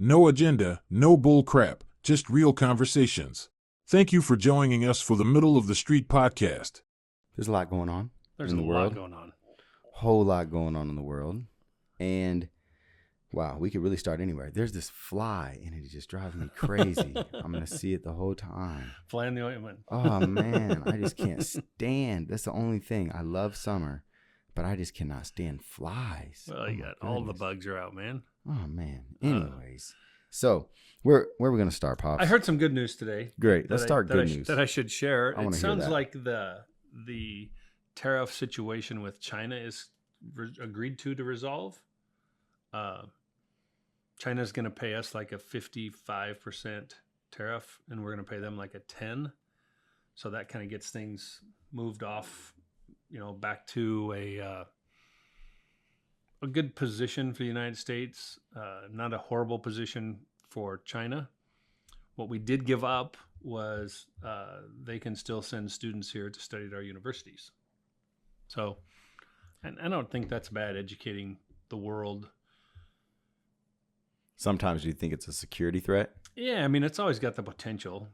No agenda, no bull crap, just real conversations. Thank you for joining us for the Middle of the Street podcast. There's a lot going on in the world. There's a lot going on. Whole lot going on in the world. And wow, we could really start anywhere. There's this fly, and it just drives me crazy. I'm going to see it the whole time. Fly in the ointment. Oh, man, I just can't stand. That's the only thing. I love summer, but I just cannot stand flies. Well, you got all the bugs are out, man. Oh, man. Anyways, so where are we going to start, Pops? I heard some good news today. Great. Let's start good news. That I should share. I It wanna hear sounds that. like the tariff situation with China is agreed to resolve. China's going to pay us like a 55% tariff, and we're going to pay them like a 10. So that kind of gets things moved off, back to a good position for the United States, not a horrible position for China. What we did give up was they can still send students here to study at our universities. So, and I don't think that's bad, educating the world. Sometimes you think it's a security threat. Yeah, I mean, it's always got the potential,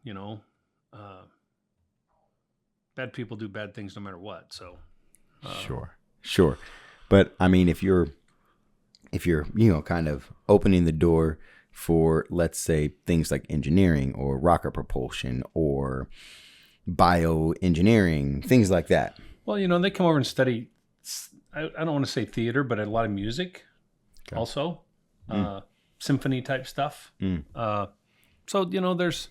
bad people do bad things no matter what. So, Sure. But I mean, if you're, kind of opening the door for, let's say, things like engineering or rocket propulsion or bioengineering, things like that. well, they come over and study, I don't want to say theater, but a lot of music also, symphony type stuff. So, there's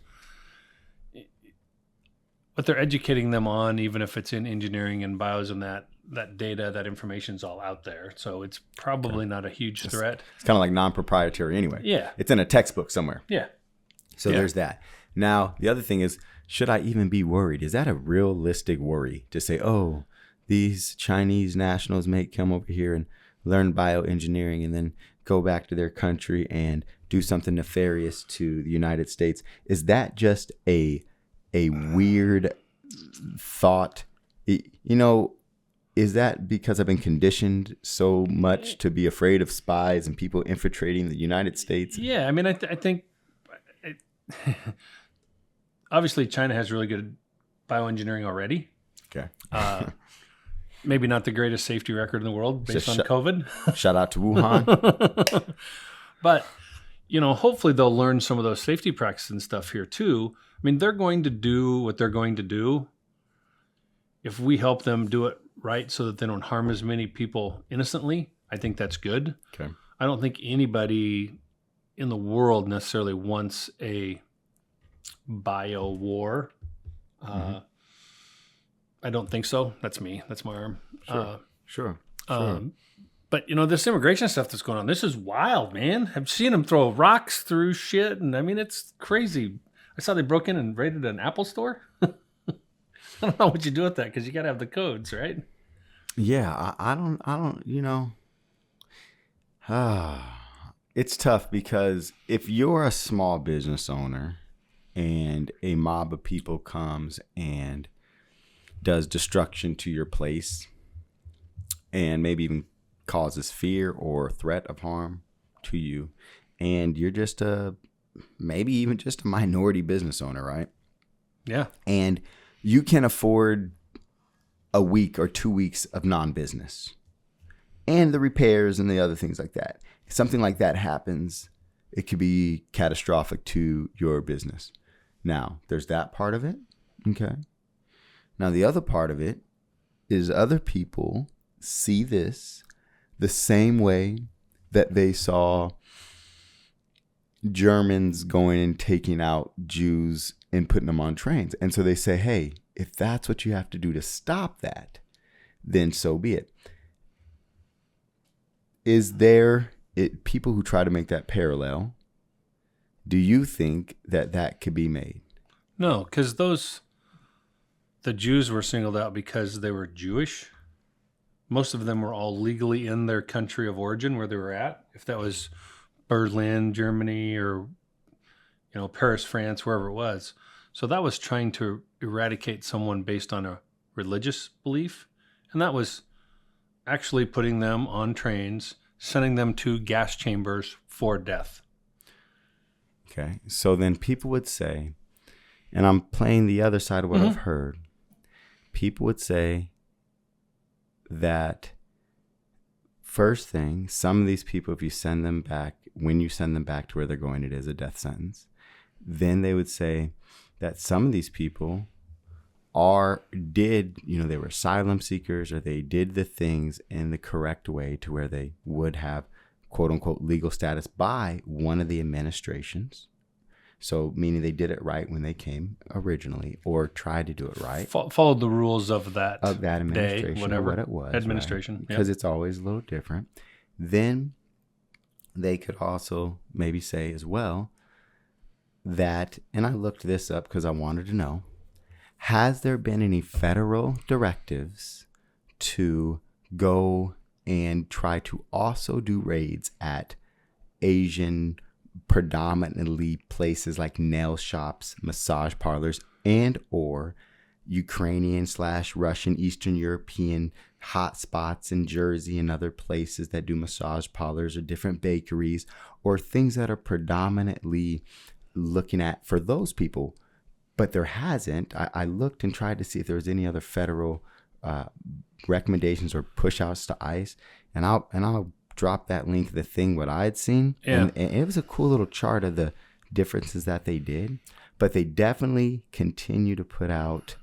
what they're educating them on, even if it's in engineering and bios and that data, that information's all out there. So it's probably not a huge threat. It's kind of like non-proprietary anyway. Yeah. It's in a textbook somewhere. Yeah. So there's that. Now, the other thing is, should I even be worried? Is that a realistic worry to say, oh, these Chinese nationals may come over here and learn bioengineering and then go back to their country and do something nefarious to the United States? Is that just a weird thought? Is that because I've been conditioned so much to be afraid of spies and people infiltrating the United States? Yeah. I mean, I think obviously China has really good bioengineering already. Okay. Maybe not the greatest safety record in the world based on COVID. Shout out to Wuhan. But, hopefully they'll learn some of those safety practices and stuff here too. I mean, they're going to do what they're going to do. If we help them do it right so that they don't harm as many people innocently, I think that's good. Okay. I don't think anybody in the world necessarily wants a bio war. I don't think so. That's me. That's my arm. Sure. But, this immigration stuff that's going on, this is wild, man. I've seen them throw rocks through shit. And I mean, it's crazy. I saw they broke in and raided an Apple store. I don't know what you do with that because you got to have the codes, right? Yeah, I don't, it's tough because if you're a small business owner and a mob of people comes and does destruction to your place and maybe even causes fear or threat of harm to you, and you're just maybe even just a minority business owner, right? Yeah. And you can afford a week or 2 weeks of non-business and the repairs and the other things like that. If something like that happens, it could be catastrophic to your business. Now, there's that part of it. Okay. Now, the other part of it is other people see this the same way that they saw Germans going and taking out Jews and putting them on trains. And so they say, hey, if that's what you have to do to stop that, then so be it. Is there people who try to make that parallel? Do you think that could be made? No, because the Jews were singled out because they were Jewish. Most of them were all legally in their country of origin where they were at. If that was Berlin, Germany, or Paris, France, wherever it was. So that was trying to eradicate someone based on a religious belief. And that was actually putting them on trains, sending them to gas chambers for death. Okay. So then people would say, and I'm playing the other side of what I've heard. People would say that first thing, some of these people, if you send them back, when you send them back to where they're going, it is a death sentence. Then they would say that some of these people they were asylum seekers, or they did the things in the correct way to where they would have quote unquote legal status by one of the administrations. So meaning they did it right when they came originally, or tried to do it right. Followed the rules of that administration, day, whatever what it was. administration. Right? Because it's always a little different. Then they could also maybe say as well that, and I looked this up because I wanted to know, has there been any federal directives to go and try to also do raids at Asian predominantly places like nail shops, massage parlors, and or Ukrainian/Russian, Eastern European hot spots in Jersey and other places that do massage parlors or different bakeries, or things that are predominantly looking at for those people? But there hasn't. I looked and tried to see if there was any other federal recommendations or push outs to ICE, and I'll drop that link, the thing what I had seen. Yeah. And it was a cool little chart of the differences that they did, but they definitely continue to put out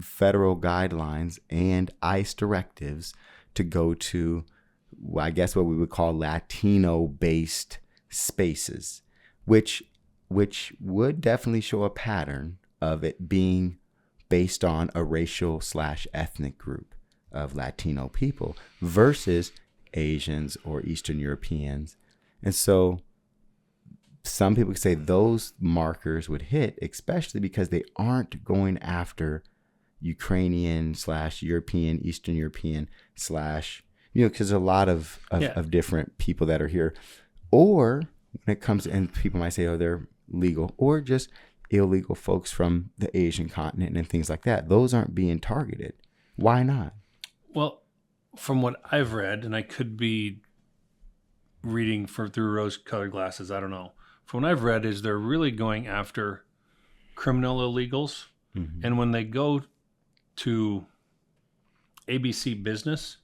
federal guidelines and ICE directives to go to, I guess, what we would call Latino-based spaces, which would definitely show a pattern of it being based on a racial/ethnic group of Latino people versus Asians or Eastern Europeans. And so some people say those markers would hit, especially because they aren't going after Ukrainian/European, Eastern European / because a lot of different people that are here. Or when it comes, and people might say, oh, they're legal, or just illegal folks from the Asian continent and things like that. Those aren't being targeted. Why not? Well, from what I've read, and I could be reading through rose-colored glasses, I don't know. From what I've read is they're really going after criminal illegals. Mm-hmm. And when they go to ABC Business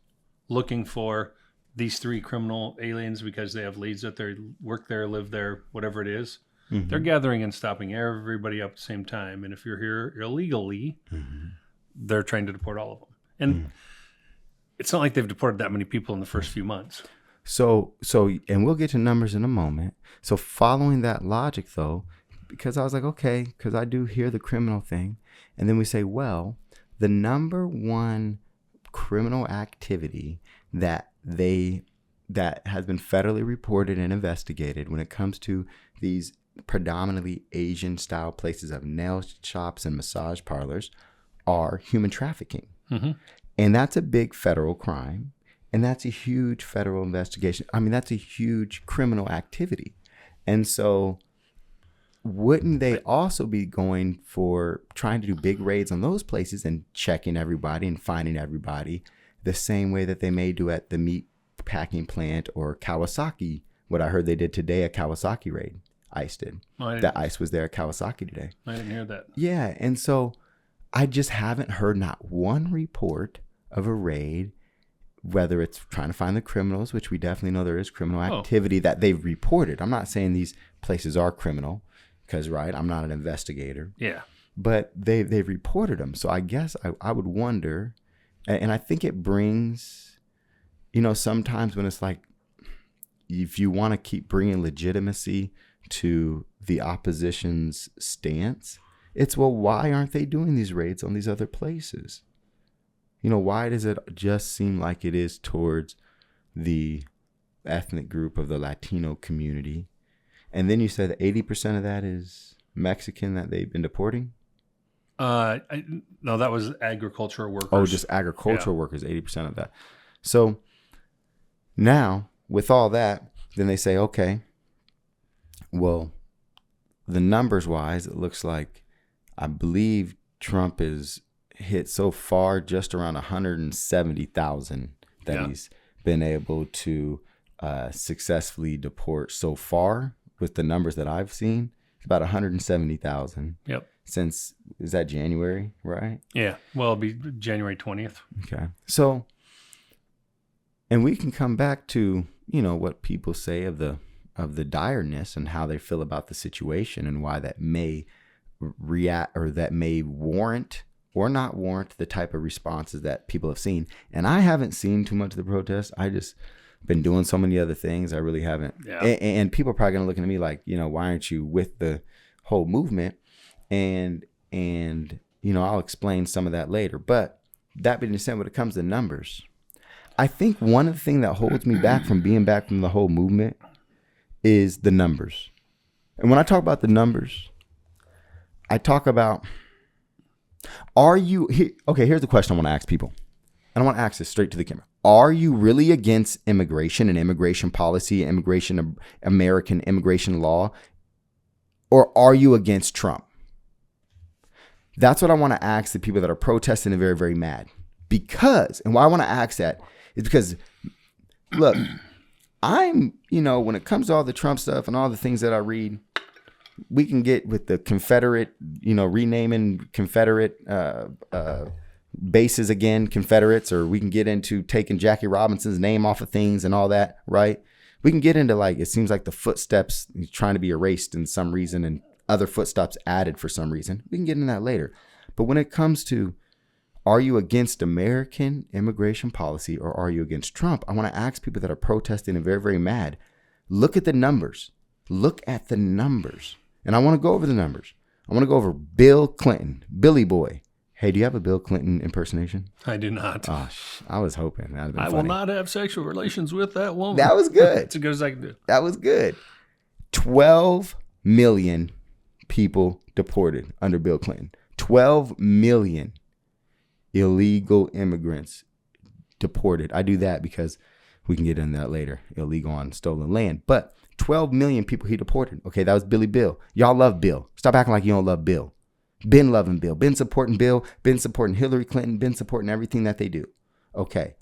looking for these 3 criminal aliens because they have leads that they work there, live there, whatever it is, mm-hmm. they're gathering and stopping everybody up at the same time. And if you're here illegally, mm-hmm. they're trying to deport all of them. And it's not like they've deported that many people in the first few months. So, and we'll get to numbers in a moment. So following that logic though, because I was like, okay, because I do hear the criminal thing. And then we say, well, the number one criminal activity that has been federally reported and investigated when it comes to these predominantly Asian style places of nail shops and massage parlors are human trafficking. Mm-hmm. And that's a big federal crime. And that's a huge federal investigation. I mean, that's a huge criminal activity. And so wouldn't they also be going for trying to do big raids on those places and checking everybody and finding everybody the same way that they may do at the meat packing plant or Kawasaki? What I heard they did today, a Kawasaki raid. ICE did. ICE was there at Kawasaki today. I didn't hear that. Yeah. And so I just haven't heard not one report of a raid, whether it's trying to find the criminals, which we definitely know there is criminal activity that they've reported. I'm not saying these places are criminal because, right, I'm not an investigator. Yeah. But they've reported them. So I guess I would wonder, and I think it brings, sometimes when it's like, if you want to keep bringing legitimacy to the opposition's stance, it's, well, why aren't they doing these raids on these other places? Why does it just seem like it is towards the ethnic group of the Latino community? And then you said that 80% of that is Mexican that they've been deporting? No, that was agricultural workers. Oh, just agricultural workers, 80% of that. So now, with all that, then they say, okay, well, the numbers wise, it looks like, I believe Trump is hit so far just around 170,000 that he's been able to successfully deport so far with the numbers that I've seen. It's about 170,000. Yep. Since, is that January, right? Yeah. Well, it'll be January 20th. Okay. So, and we can come back to, what people say of the direness and how they feel about the situation and why that may react or that may warrant or not warrant the type of responses that people have seen. And I haven't seen too much of the protests. I just been doing so many other things. I really haven't. Yeah. And people are probably going to look at me like, why aren't you with the whole movement? And I'll explain some of that later. But that being said, when it comes to numbers, I think one of the things that holds me back from being back from the whole movement is the numbers. And when I talk about the numbers, I talk about, here's the question I want to ask people. And I want to ask this straight to the camera. Are you really against immigration and immigration policy, American immigration law? Or are you against Trump? That's what I want to ask the people that are protesting and very, very mad. And why I want to ask that is because, look, I'm, when it comes to all the Trump stuff and all the things that I read, we can get with the Confederate, renaming Confederate bases again, Confederates, or we can get into taking Jackie Robinson's name off of things and all that, right? We can get into it seems like the footsteps trying to be erased in some reason and other footsteps added for some reason. We can get into that later. But when it comes to, are you against American immigration policy or are you against Trump? I want to ask people that are protesting and very, very mad, look at the numbers. Look at the numbers. And I want to go over the numbers. I want to go over Bill Clinton, Billy Boy. Hey, do you have a Bill Clinton impersonation? I do not. Oh, I was hoping. That'd have been I funny. will not have sexual relations with that woman. That was good. It's as good as I can do. That was good. 12 million people deported under Bill Clinton. 12 million illegal immigrants deported. I do that because we can get into that later. Illegal on stolen land. But 12 million people he deported. Okay, that was Billy Bill. Y'all love Bill. Stop acting like you don't love Bill. Been loving Bill. Been supporting Bill. Been supporting Hillary Clinton. Been supporting everything that they do. Okay.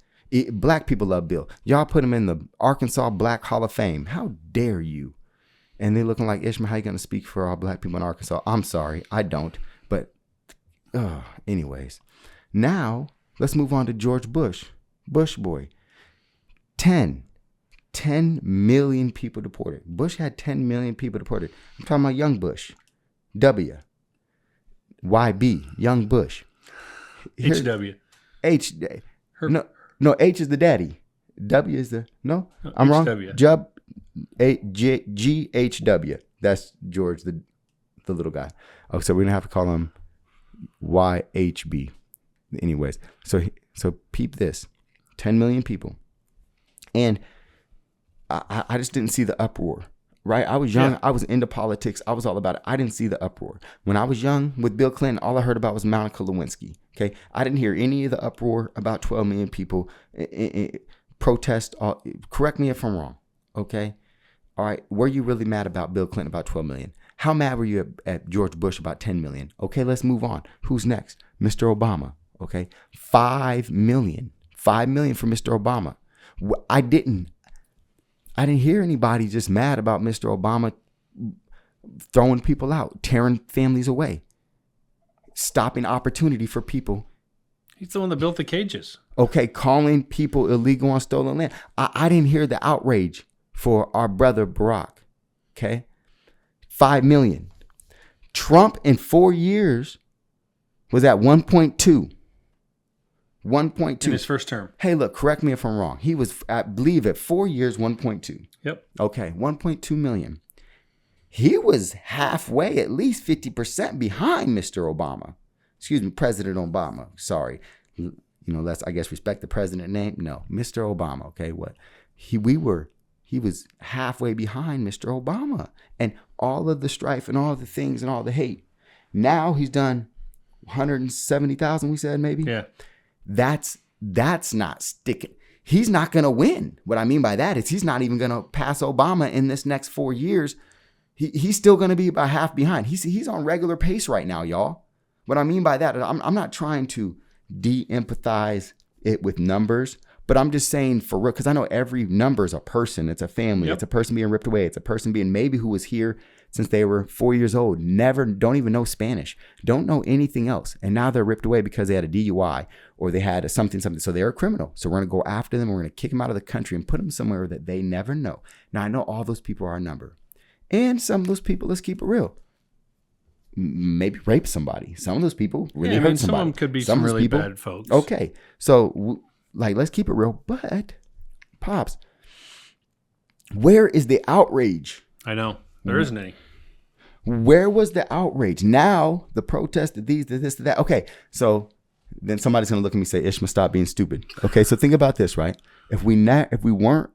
Black people love Bill. Y'all put him in the Arkansas Black Hall of Fame. How dare you? And they're looking like, Ishmael, how you going to speak for all black people in Arkansas? I'm sorry. I don't. But anyways. Now, let's move on to George Bush. Bush boy. 10 million people deported. Bush had 10 million people deported. I'm talking about young Bush. YB, young Bush. HW. H. No, H is the daddy. W is the, no, I'm wrong. HW. GHW. That's George, the little guy. Oh, so we're going to have to call him YHB. Anyways, so peep this. 10 million people. And I just didn't see the uproar, right? I was young. Yeah. I was into politics. I was all about it. I didn't see the uproar. When I was young with Bill Clinton, all I heard about was Monica Lewinsky. Okay. I didn't hear any of the uproar about 12 million people protest. Correct me if I'm wrong. Okay. All right. Were you really mad about Bill Clinton about 12 million? How mad were you at George Bush about 10 million? Okay. Let's move on. Who's next? Mr. Obama. Okay. 5 million. 5 million for Mr. Obama. I didn't hear anybody just mad about Mr. Obama throwing people out, tearing families away, stopping opportunity for people. He's the one that built the cages. Okay, calling people illegal on stolen land. I didn't hear the outrage for our brother Barack. Okay, 5 million. Trump in 4 years was at 1.2. 1.2 in his first term. Hey, look, correct me if I'm wrong. He was, I believe, at 4 years, 1.2. Yep. Okay, 1.2 million. He was halfway, at least 50% behind Mr. Obama. Excuse me, President Obama. Sorry. Let's, I guess, respect the president name. No, Mr. Obama. Okay, what? He was halfway behind Mr. Obama. And all of the strife and all the things and all the hate. Now he's done 170,000, we said, maybe? Yeah. That's not sticking. He's not going to win. What I mean by that is he's not even going to pass Obama in this next 4 years. He's still going to be about half behind. He's on regular pace right now, y'all. What I mean by that, I'm not trying to de-empathize it with numbers, But I'm just saying for real, because I know every number is a person. It's a family. Yep. It's a person being ripped away. It's a person being maybe who was here since they were 4 years old, don't even know Spanish, don't know anything else. And now they're ripped away because they had a DUI or they had a something. So they're a criminal. So we're going to go after them. We're going to kick them out of the country and put them somewhere that they never know. Now, I know all those people are a number. And some of those people, let's keep it real, maybe rape somebody. Some of those people really hurt somebody. Some of them could be some really bad folks. Okay. So, let's keep it real. But, Pops, where is the outrage? I know. There isn't any. Where was the outrage? Now, the protest, this, that. Okay, so then somebody's going to look at me and say, Ishma, stop being stupid. Okay, so think about this, right? If we weren't,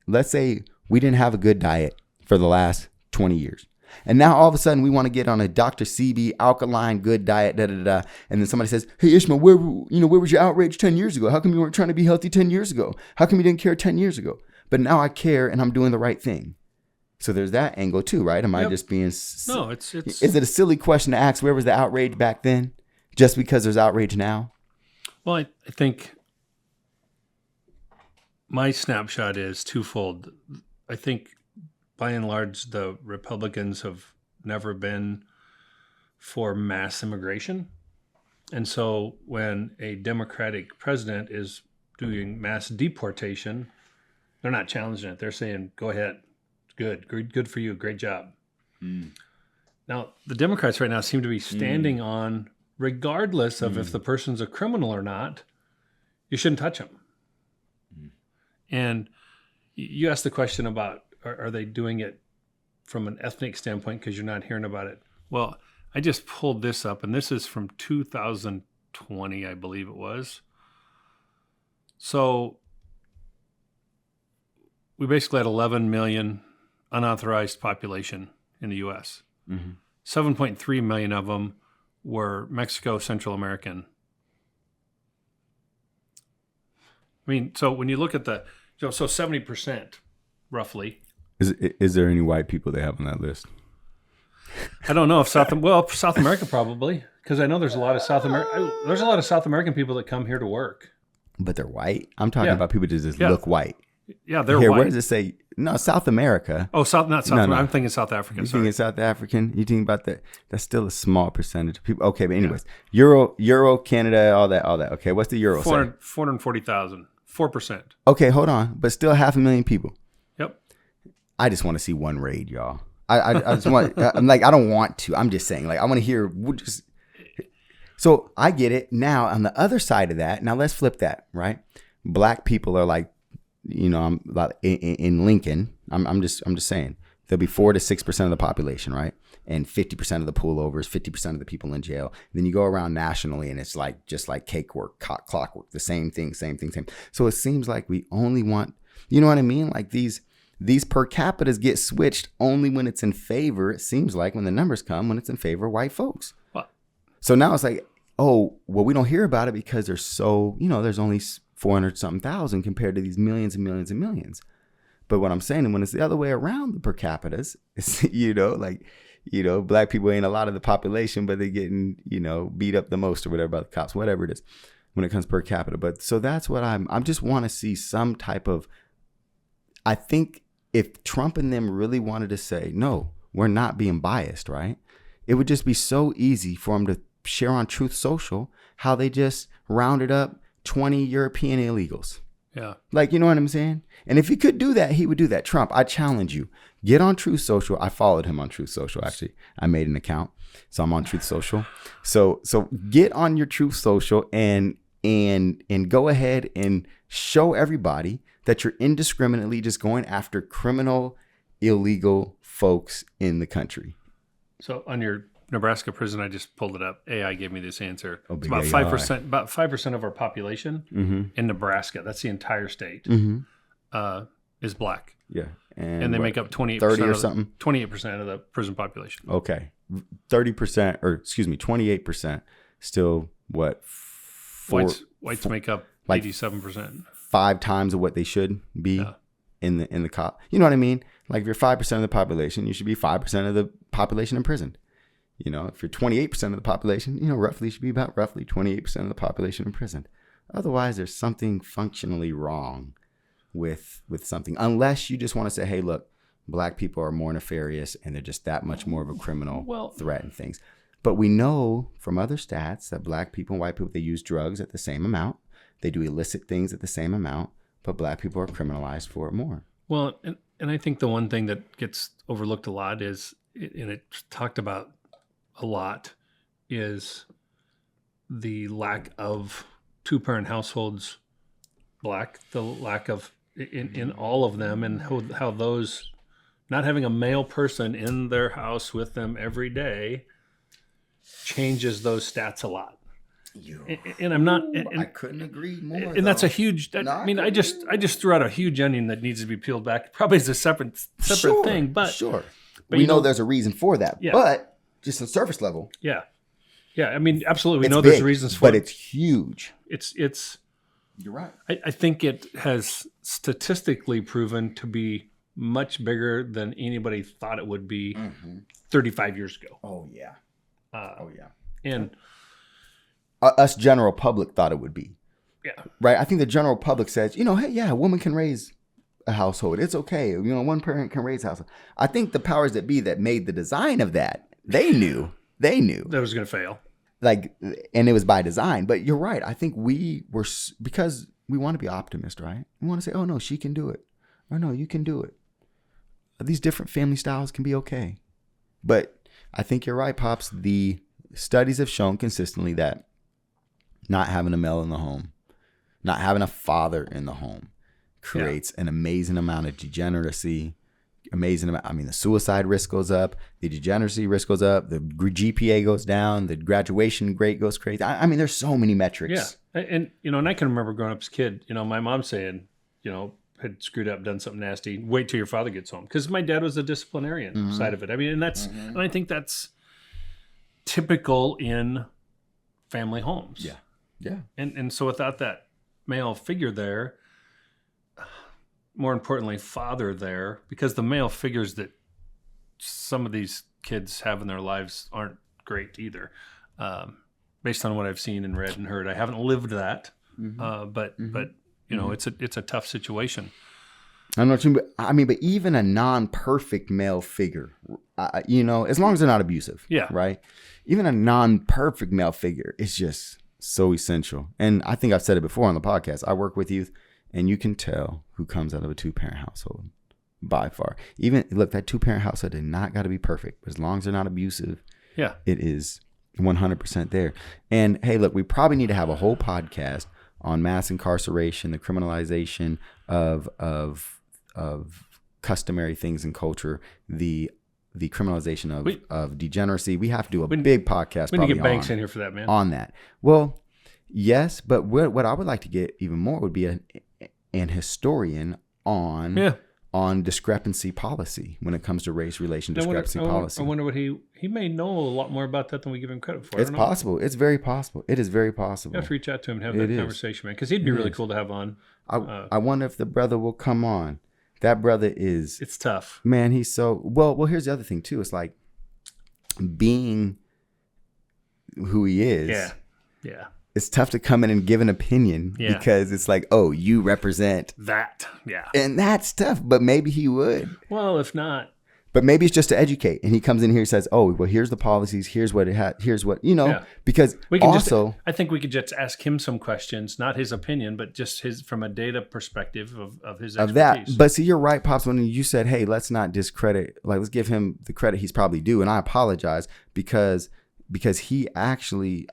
let's say we didn't have a good diet for the last 20 years. And now all of a sudden we want to get on a Dr. CB alkaline good diet, and then somebody says, hey, Ishma, where was your outrage 10 years ago? How come you weren't trying to be healthy 10 years ago? How come you didn't care 10 years ago? But now I care and I'm doing the right thing. So there's that angle too, right? Am I just being... No, it's... Is it a silly question to ask, where was the outrage back then? Just because there's outrage now? Well, I think my snapshot is twofold. I think by and large, the Republicans have never been for mass immigration. And so when a Democratic president is doing mass deportation, they're not challenging it. They're saying, go ahead. Good for you. Great job. Now, the Democrats right now seem to be standing on, regardless of if the person's a criminal or not, you shouldn't touch them. And you asked the question about, are they doing it from an ethnic standpoint because you're not hearing about it? Well, I just pulled this up, and this is from 2020, I believe it was. So we basically had 11 million unauthorized population in the U.S. 7.3 million of them were Mexico, Central American. I mean, so when you look at so 70% roughly. Is there any white people they have on that list? I don't know if South America probably, because I know there's a lot of South American people that come here to work. But they're white. I'm talking about people that just look white. Yeah, they're Here, white. where does it say? No, South America. Oh, not South America. I'm thinking South African. You thinking South African? You thinking about that? That's still a small percentage of people. Okay, but anyways, Euro, Canada, all that. Okay, what's the Euro? 440,000, 4%. Okay, hold on, but still 500,000 people. Yep. I just want to see one raid, y'all. I just want. I'm like, I don't want to. I'm just saying, like, I want to hear. So I get it. Now on the other side of that, now let's flip that, right? Black people are like, I'm in Lincoln. I'm just saying there'll be 4 to 6% of the population, right? And 50% of the pullovers, 50% of the people in jail. And then you go around nationally, and it's like just like cakework, clockwork, the same thing. So it seems like we only want, you know what I mean? Like these per capitas get switched only when it's in favor. It seems like when the numbers come, when it's in favor of white folks. What? So now it's like, oh, well, we don't hear about it because there's there's only 400-something thousand compared to these millions and millions and millions. But what I'm saying, when it's the other way around, the per capitas, it's, black people ain't a lot of the population, but they're getting, beat up the most or whatever by the cops, whatever it is, when it comes per capita. But so that's what I just want to see some type of, I think if Trump and them really wanted to say, no, we're not being biased, right? It would just be so easy for them to share on Truth Social how they just rounded up 20 European illegals. Yeah. Like, you know what I'm saying? And if he could do that, he would do that. Trump, I challenge you. Get on Truth Social. I followed him on Truth Social, actually. I made an account. So I'm on Truth Social. So get on your Truth Social and go ahead and show everybody that you're indiscriminately just going after criminal, illegal folks in the country. So on your Nebraska prison, I just pulled it up. AI gave me this answer. It's about AI. 5%. About 5% of our population in Nebraska, that's the entire state, is black. Yeah, and they make up 28%. 30 or something. 28% of the prison population. Okay, 30%, or excuse me, 28%. Still, what? Whites make up like 87%. 5 times of what they should be in the cop. You know what I mean? Like if you're 5% of the population, you should be 5% of the population in prison. If you're 28% of the population, roughly should be about roughly 28% of the population in prison. Otherwise, there's something functionally wrong with something. Unless you just want to say, hey, look, black people are more nefarious and they're just that much more of a criminal threat and things. But we know from other stats that black people and white people, they use drugs at the same amount. They do illicit things at the same amount, but black people are criminalized for it more. Well, and I think the one thing that gets overlooked a lot is, and it's talked about a lot, is the lack of two-parent households, the lack of in all of them, and how those, not having a male person in their house with them every day changes those stats a lot. And I'm not. And, I couldn't agree more. And that's a huge. I just threw out a huge onion that needs to be peeled back. Probably is a separate thing, but sure, we know there's a reason for that. Yeah. But just on surface level, yeah. I mean, absolutely, we know big, there's reasons for it, but it's huge. It's. You're right. I think it has statistically proven to be much bigger than anybody thought it would be 35 years ago. Oh yeah. And us general public thought it would be. yeah, Right. I think the general public says, hey, yeah, a woman can raise a household. It's okay. One parent can raise a household. I think the powers that be that made the design of that, they knew that was going to fail. And it was by design. But you're right. I think we were, because we want to be optimist, right? We want to say, oh no, she can do it. Or no, you can do it. These different family styles can be okay. But I think you're right, Pops. The studies have shown consistently that not having a male in the home, not having a father in the home creates an amazing amount of degeneracy, the suicide risk goes up, the degeneracy risk goes up, the GPA goes down, the graduation rate goes crazy. I mean, there's so many metrics. Yeah. And I can remember growing up as a kid, my mom saying, had screwed up, done something nasty, wait till your father gets home. Because my dad was a disciplinarian side of it. I mean, and that's, and I think that's typical in family homes. Yeah. Yeah. And so without that male figure there, more importantly, father there, because the male figures that some of these kids have in their lives aren't great either. Based on what I've seen and read and heard, I haven't lived that, but it's a tough situation. I know what you mean. But even a non-perfect male figure, as long as they're not abusive, right? Even a non-perfect male figure is just so essential. And I think I've said it before on the podcast. I work with youth, and you can tell who comes out of a two-parent household by far. Even look, that two-parent household did not got to be perfect, but as long as they're not abusive, it is 100% there. And hey, look, we probably need to have a whole podcast on mass incarceration, the criminalization of customary things in culture, the criminalization of degeneracy. We have to do a big podcast. We need to get Banks in here for that, man. On that. Well, yes, but what I would like to get even more would be an historian on discrepancy policy when it comes to race relation discrepancy policy. I wonder what he may know a lot more about that than we give him credit for. It's possible. It's very possible. It is very possible. You have to reach out to him and have that conversation, man, because he'd be really cool to have on. I wonder if the brother will come on. That brother is... It's tough. Man, he's so... Well, here's the other thing, too. It's like being who he is. Yeah. It's tough to come in and give an opinion because it's like, oh, you represent... That, yeah. And that's tough, but maybe he would. Well, if not... But maybe it's just to educate. And he comes in here and says, oh, well, here's the policies. Here's what it had. Here's what, because we can also... I think we could just ask him some questions, not his opinion, but just his from a data perspective of his expertise. Of that. But see, you're right, Pops, when you said, hey, let's not discredit, let's give him the credit he's probably due. And I apologize because he actually,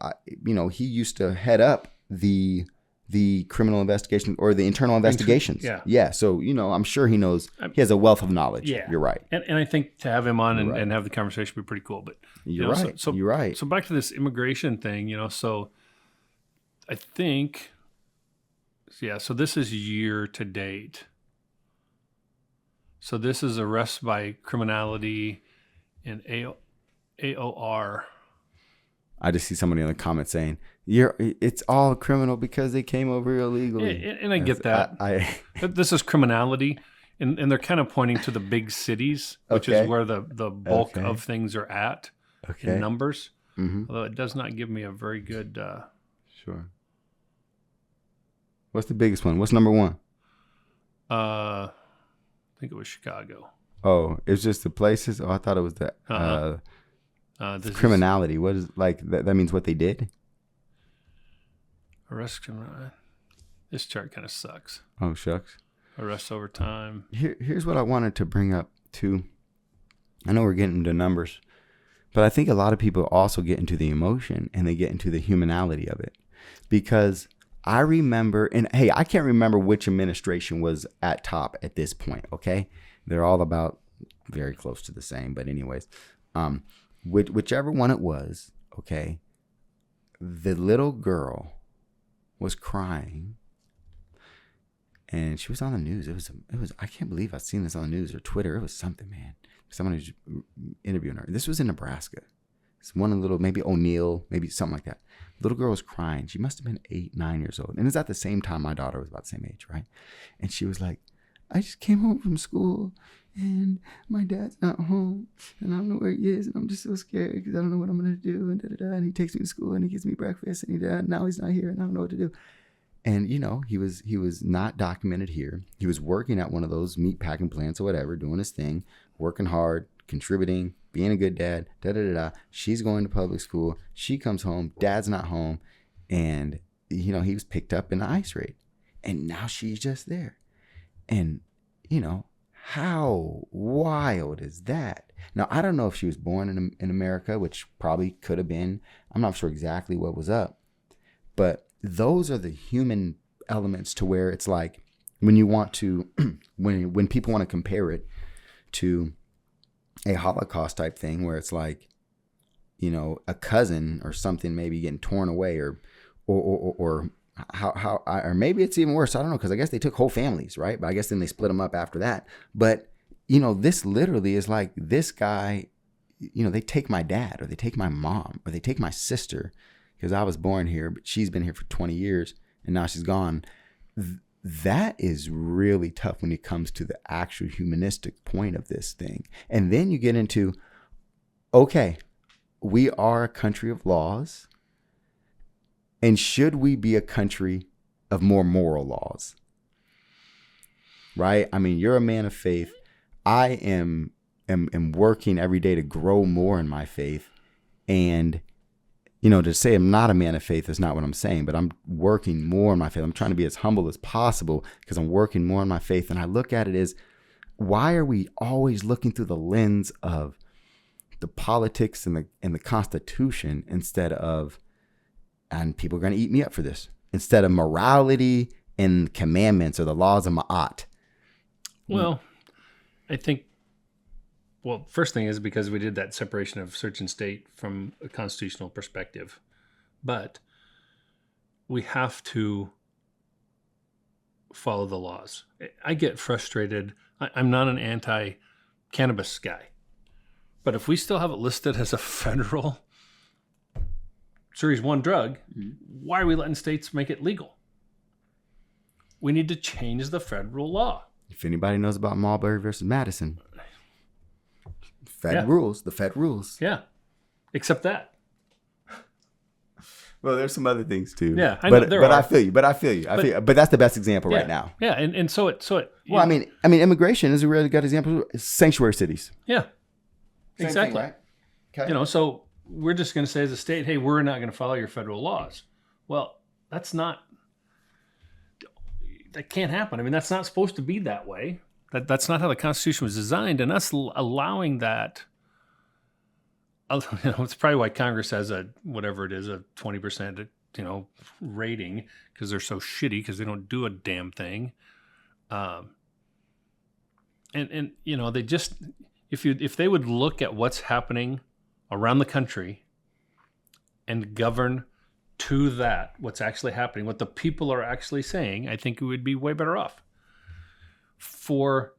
he used to head up the criminal investigation or the internal investigations. Yeah. So, I'm sure he knows, he has a wealth of knowledge. Yeah. You're right. And I think to have him on and have the conversation would be pretty cool. But you're right. You're right. So back to this immigration thing, so I think, so this is year to date. So this is arrests by criminality in AOR. I just see somebody in the comments saying, it's all criminal because they came over illegally. Yeah, and I get that. But this is criminality, and they're kind of pointing to the big cities, which is where the bulk of things are at in numbers. Although it does not give me a very good... Sure. What's the biggest one? What's number one? I think it was Chicago. Oh, it's just the places. Oh, I thought it was the This criminality. What is like that? That means what they did. Arrest. This chart kind of sucks. Oh shucks. Arrests over time. Here's what I wanted to bring up too. I know we're getting into numbers, but I think a lot of people also get into the emotion and they get into the humanality of it. Because I remember, and hey, I can't remember which administration was at top at this point, okay? They're all about very close to the same, but anyways, whichever one it was, okay, the little girl was crying and she was on the news. It was, I can't believe I've seen this on the news or Twitter. It was something, man. Someone was interviewing her. This was in Nebraska. It's one little, maybe O'Neill, maybe something like that. Little girl was crying. She must have been 8, 9 years old. And it's at the same time my daughter was about the same age, right? And she was like, I just came home from school and my dad's not home and I don't know where he is and I'm just so scared because I don't know what I'm going to do and da-da-da. And he takes me to school and he gives me breakfast and now he's not here and I don't know what to do. And, you know, he was not documented here. He was working at one of those meat packing plants or whatever, doing his thing, working hard, contributing, being a good dad, da-da-da-da. She's going to public school. She comes home. Dad's not home. And, you know, he was picked up in an ICE raid. And now she's just there. And, you know, how wild is that? Now, I don't know if she was born in America, which probably could have been. I'm not sure exactly what was up. But those are the human elements to where it's like when you want to, when people want to compare it to a Holocaust type thing where it's like, you know, a cousin or something maybe getting torn away or maybe it's even worse. I don't know. Cause I guess they took whole families, right? But I guess then they split them up after that. But you know, this literally is like this guy, you know, they take my dad or they take my mom or they take my sister because I was born here, but she's been here for 20 years and now she's gone. That is really tough when it comes to the actual humanistic point of this thing. And then you get into, okay, we are a country of laws. And should we be a country of more moral laws? Right? I mean, you're a man of faith. I am working every day to grow more in my faith. And you know, to say I'm not a man of faith is not what I'm saying, but I'm working more on my faith. I'm trying to be as humble as possible because I'm working more on my faith. And I look at it as, why are we always looking through the lens of the politics and the Constitution instead of, and people are going to eat me up for this, instead of morality and commandments or the laws of Ma'at? Well, I think, well, first thing is because we did that separation of church and state from a constitutional perspective. But we have to follow the laws. I get frustrated. I'm not an anti-cannabis guy. But if we still have it listed as a federal Series 1 drug, why are we letting states make it legal? We need to change the federal law. If anybody knows about Marbury versus Madison, Yeah. rules, the Fed rules. Yeah, except that. Well, there's some other things too. Yeah, I know, there are. I feel you. But that's the best example Yeah, right now. Yeah, and so it. Well, I mean, immigration is a really good example. Sanctuary cities. Yeah, Same exactly. thing, right? Okay. You know, so we're just going to say as a state, hey, we're not going to follow your federal laws. Well, that can't happen. I mean, that's not supposed to be that way. That's not how the Constitution was designed, and us allowing that, you know, it's probably why Congress has a 20%, you know, rating, because they're so shitty because they don't do a damn thing. And you know, they just, if they would look at what's happening around the country and govern to that, what's actually happening, what the people are actually saying, I think we would be way better off. For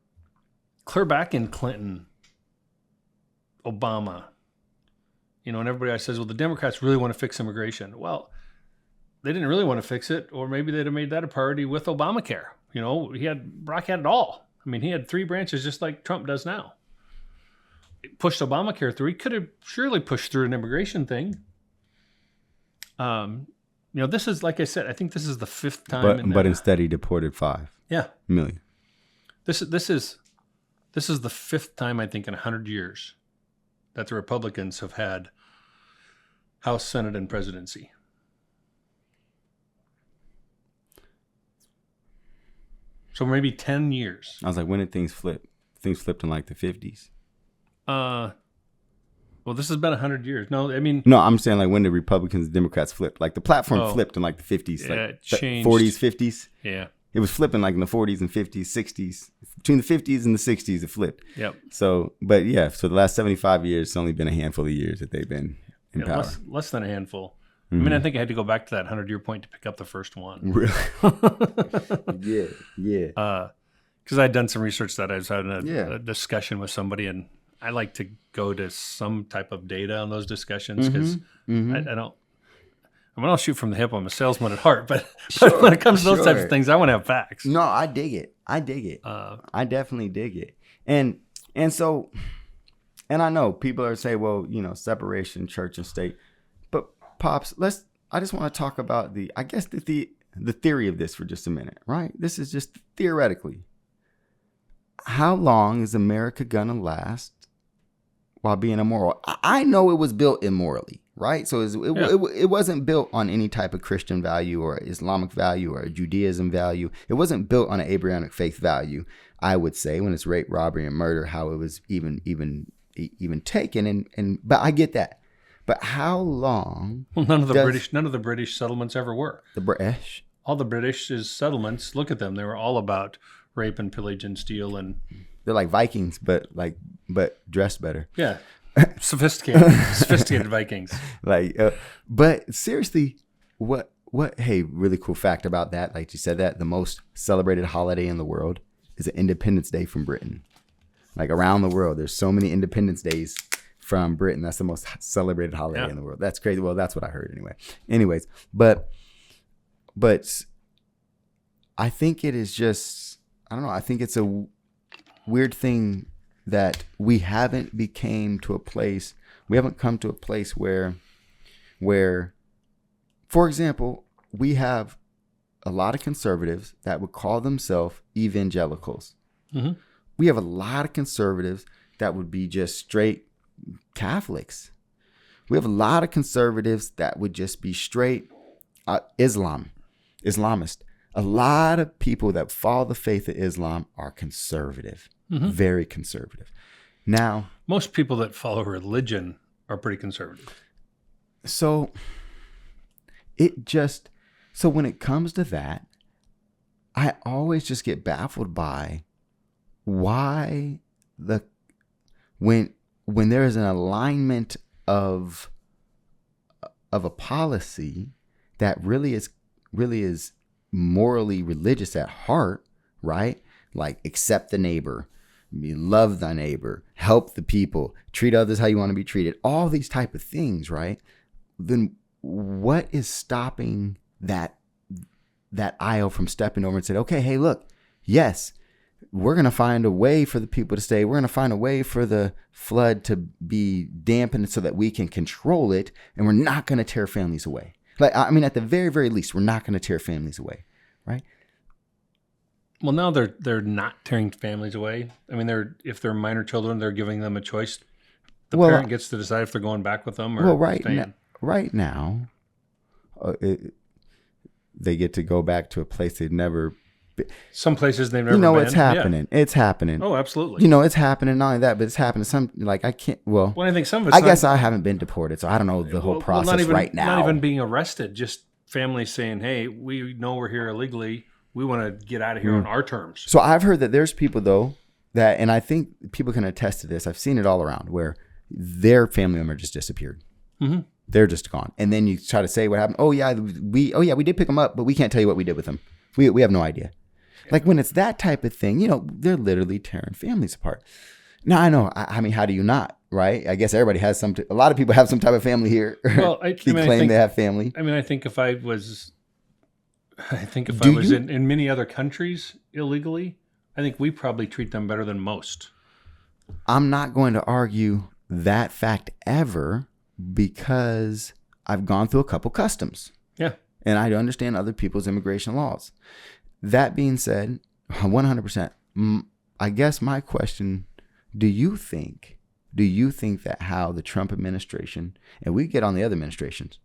clear back in Clinton, Obama, you know, and everybody always says, well, the Democrats really want to fix immigration. Well, they didn't really want to fix it, or maybe they'd have made that a priority with Obamacare. You know, Barack had it all. I mean, he had 3 branches just like Trump does now. It pushed Obamacare through. He could have surely pushed through an immigration thing. this is, like I said, I think this is the fifth time. But instead he deported 5 million. This is the fifth time, I think, in 100 years that the Republicans have had House, Senate, and presidency. So maybe 10 years. I was like, when did things flip? Things flipped in like the 50s. Well, this has been 100 years. No, I mean... No, I'm saying like when did Republicans and Democrats flip? Like the platform flipped in like the 50s. Yeah, like it changed. 40s, 50s. Yeah. It was flipping like in the 40s and 50s, 60s. Between the 50s and the 60s, it flipped. Yep. So, but yeah, so the last 75 years, it's only been a handful of years that they've been in power. Less than a handful. I mean, I think I had to go back to that 100-year point to pick up the first one. Really? Yeah. Because I had done some research that I was having a discussion with somebody, and I like to go to some type of data on those discussions because I don't. I mean, I'll shoot from the hip. I'm a salesman at heart, but when it comes to those types of things, I want to have facts. No, I dig it. I definitely dig it. And so, and I know people are saying, well, separation, church and state. But Pops, I just want to talk about the theory of this for just a minute, right? This is just theoretically. How long is America gonna last while being immoral? I know it was built immorally, right? So it wasn't built on any type of Christian value or Islamic value or Judaism value. It wasn't built on an Abrahamic faith value, I would say, when it's rape, robbery, and murder, how it was even taken. But I get that. But how long? Well, none of the British settlements ever were. The British? All the British settlements, look at them. They were all about rape and pillage and steal, and they're like Vikings, but dressed better. Yeah, sophisticated Vikings. But seriously, what? Hey, really cool fact about that. Like you said, that the most celebrated holiday in the world is an Independence Day from Britain. Like around the world, there's so many Independence Days from Britain. That's the most celebrated holiday in the world. That's crazy. Well, that's what I heard anyway. Anyways, but I think it is just. I don't know. I think it's a weird thing that we haven't come to a place where, for example, we have a lot of conservatives that would call themselves evangelicals. Mm-hmm. We have a lot of conservatives that would be just straight Catholics. We have a lot of conservatives that would just be straight Islamist. A lot of people that follow the faith of Islam are conservative, very conservative. Now, most people that follow religion are pretty conservative. So when it comes to that, I always just get baffled by why when there is an alignment of a policy that really is morally religious at heart, right? Like accept the neighbor, love thy neighbor, help the people, treat others how you want to be treated, all these type of things, right? Then what is stopping that aisle from stepping over and saying, okay, hey, look, yes, we're going to find a way for the people to stay. We're going to find a way for the flood to be dampened so that we can control it, and we're not going to tear families away. Like, I mean, at the very, very least, we're not going to tear families away, right? Well, now they're not tearing families away. I mean, if they're minor children, they're giving them a choice. The parent gets to decide if they're going back with them or staying. Right now, they get to go back to a place they've never been. Some places they've never been. It's happening. Yeah. It's happening. Oh, absolutely. It's happening. Not only that, but it's happening. I can't. Well, I think some of it's. I guess I haven't been deported, so I don't know the whole process right now. Not even being arrested. Just families saying, "Hey, we know we're here illegally. We want to get out of here on our terms." So I've heard that there's people though that, and I think people can attest to this. I've seen it all around where their family member just disappeared. Mm-hmm. They're just gone, and then you try to say what happened. We did pick them up, but we can't tell you what we did with them. We have no idea. Like when it's that type of thing, they're literally tearing families apart. Now I know. I mean, how do you not? Right? I guess everybody has a lot of people have some type of family here. Well, they claim they have family. I mean, I think if I was in many other countries illegally, I think we probably treat them better than most. I'm not going to argue that fact ever because I've gone through a couple customs. Yeah. And I understand other people's immigration laws. That being said, 100%. I guess my question, do you think that how the Trump administration, and we get on the other administrations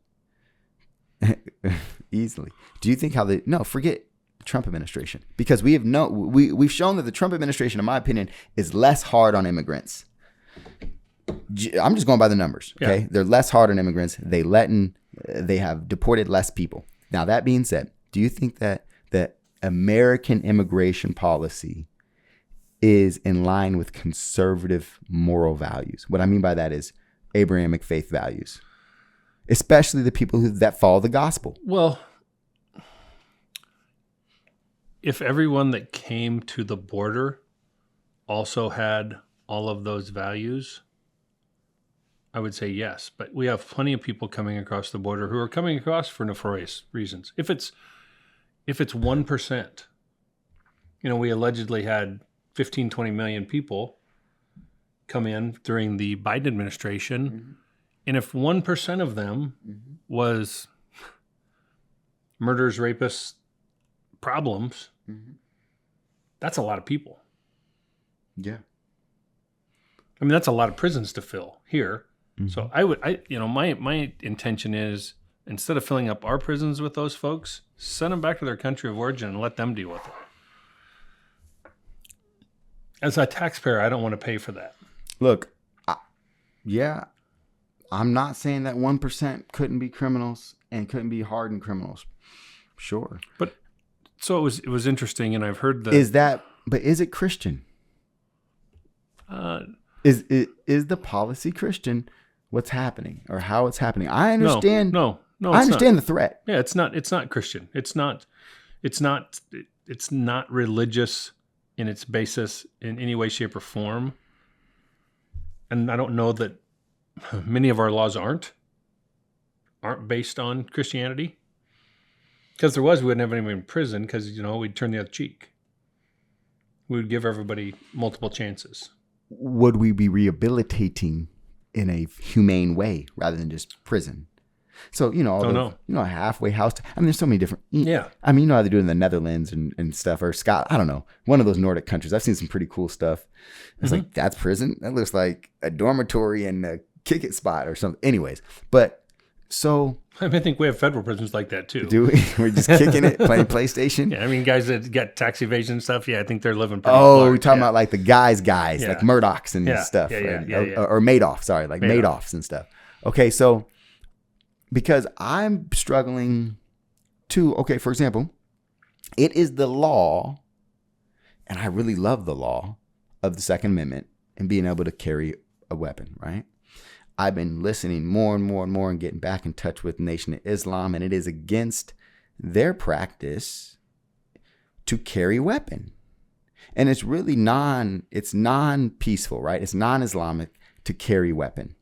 easily, do you think how forget the Trump administration, because we've shown that the Trump administration, in my opinion, is less hard on immigrants. I'm just going by the numbers. Okay. Yeah. They're less hard on immigrants. They have deported less people. Now, that being said, do you think that the American immigration policy is in line with conservative moral values? What I mean by that is Abrahamic faith values, especially the people that follow the gospel. Well, if everyone that came to the border also had all of those values, I would say yes. But we have plenty of people coming across the border who are coming across for nefarious reasons. If it's 1%, we allegedly had 15, 20 million people come in during the Biden administration. Mm-hmm. And if 1% of them was murders, rapists, problems, that's a lot of people. Yeah. I mean, that's a lot of prisons to fill here. Mm-hmm. So my intention is, instead of filling up our prisons with those folks, send them back to their country of origin and let them deal with it. As a taxpayer, I don't want to pay for that. Look, I'm not saying that 1% couldn't be criminals and couldn't be hardened criminals. Sure. But so it was interesting, and I've heard that. But is it Christian? Is the policy Christian? What's happening or how it's happening? I understand. No. I understand the threat. Yeah, it's not Christian. It's not religious in its basis in any way, shape, or form. And I don't know that many of our laws aren't based on Christianity. Because there was, we wouldn't have anyone in prison because, we'd turn the other cheek. We would give everybody multiple chances. Would we be rehabilitating in a humane way rather than just prison? So, a halfway house. There's so many different. Yeah. How they do it in the Netherlands and stuff, or Scotland. I don't know. One of those Nordic countries. I've seen some pretty cool stuff. It's like, that's prison? That looks like a dormitory and a kick it spot or something. Anyways, but so. I think we have federal prisons like that too. Do we? We're just kicking it, playing PlayStation? Yeah, guys that got tax evasion stuff, I think they're living pretty we're talking about like the guys, like Murdochs and stuff. Or Madoff, sorry, like Madoffs and stuff. Okay, so because I'm struggling to, for example, it is the law, and I really love the law of the Second Amendment and being able to carry a weapon, right? I've been listening more and more and more and getting back in touch with Nation of Islam, and it is against their practice to carry a weapon. And it's really non-peaceful, right? It's non-Islamic to carry a weapon.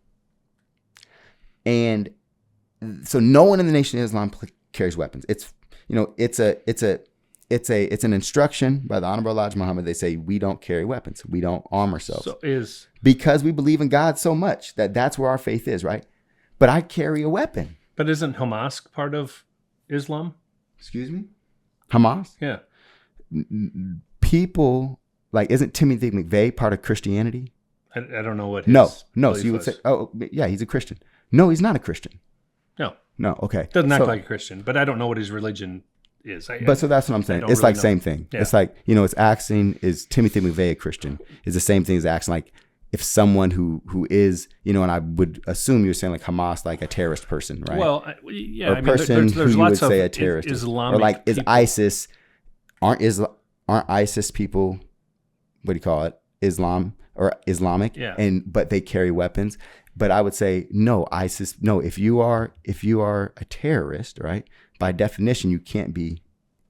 And so no one in the Nation of Islam carries weapons. It's an instruction by the Honorable Elijah Muhammad. They say we don't carry weapons. We don't arm ourselves. Because we believe in God so much that's where our faith is, right? But I carry a weapon. But isn't Hamas part of Islam? Excuse me? Hamas? Yeah. People, isn't Timothy McVeigh part of Christianity? I don't know what his No. So you would say, he's a Christian. No, he's not a Christian. No, okay. Doesn't act like a Christian, but I don't know what his religion is. So that's what I'm saying. It's really same thing. Yeah. It's like, it's asking, is Timothy McVeigh a Christian? Is the same thing as asking, like, if someone who is, and I would assume you're saying like Hamas, like a terrorist person, right? Well, or a person there's who you would say a terrorist. Islamic or like, is people. ISIS, aren't ISIS people, what do you call it? Islam or Islamic? Yeah. But they carry weapons. But I would say, no, ISIS, no, if you are a terrorist, right? By definition, you can't be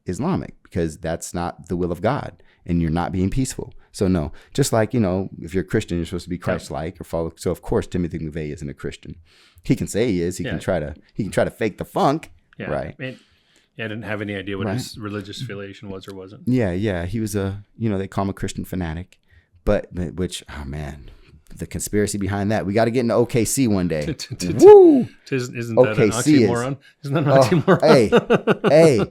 Islamic because that's not the will of God and you're not being peaceful. So no, just like, if you're a Christian, you're supposed to be Christ-like or follow. So of course, Timothy McVeigh isn't a Christian. He can say he is. He can try to fake the funk, right? I didn't have any idea what his religious affiliation was or wasn't. Yeah. He was they call him a Christian fanatic, but which, oh man, the conspiracy behind that. We got to get into OKC one day. Woo! Isn't that an oxymoron? Isn't that an oxymoron? Hey,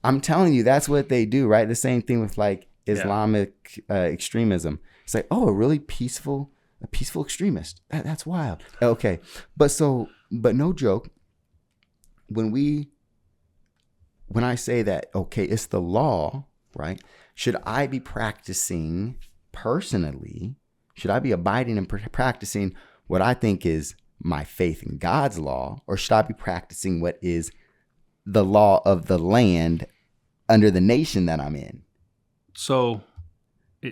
I'm telling you, that's what they do, right? The same thing with like Islamic extremism. It's like, a really peaceful extremist. That's wild. Okay. But no joke. When I say that, okay, it's the law, right? Should I be practicing personally? Should I be abiding and practicing what I think is my faith in God's law? Or should I be practicing what is the law of the land under the nation that I'm in? So to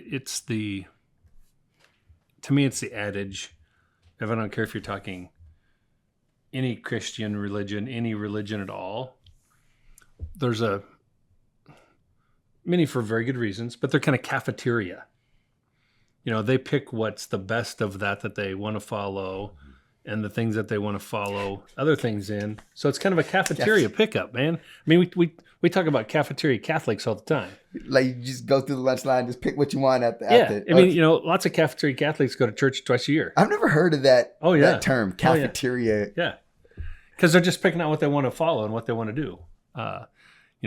me, it's the adage, if I don't care if you're talking any Christian religion, any religion at all, there's many for very good reasons, but they're kind of cafeteria. They pick what's the best of that they want to follow, and the things that they want to follow other things in. So it's kind of a cafeteria pickup, man. I mean, we talk about cafeteria Catholics all the time. Like you just go through the lunch line, just pick what you want at the. I mean, lots of cafeteria Catholics go to church twice a year. I've never heard of that. Oh yeah, that term cafeteria. Yeah, because they're just picking out what they want to follow and what they want to do.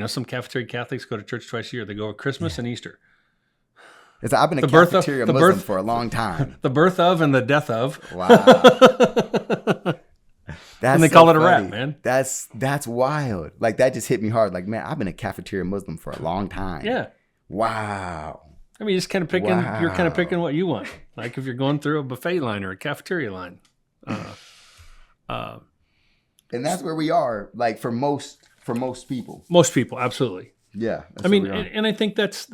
Some cafeteria Catholics go to church twice a year. They go at Christmas and Easter. I've been a cafeteria Muslim for a long time. The birth of and the death of. Wow. And they call it a wrap, man. That's wild. Like that just hit me hard. Like, man, I've been a cafeteria Muslim for a long time. Yeah. Wow. I mean, you're just kind of picking. Wow. You're kind of picking what you want. Like if you're going through a buffet line or a cafeteria line. And that's where we are. Like for most people. Most people, absolutely. Yeah. I mean, and I think that's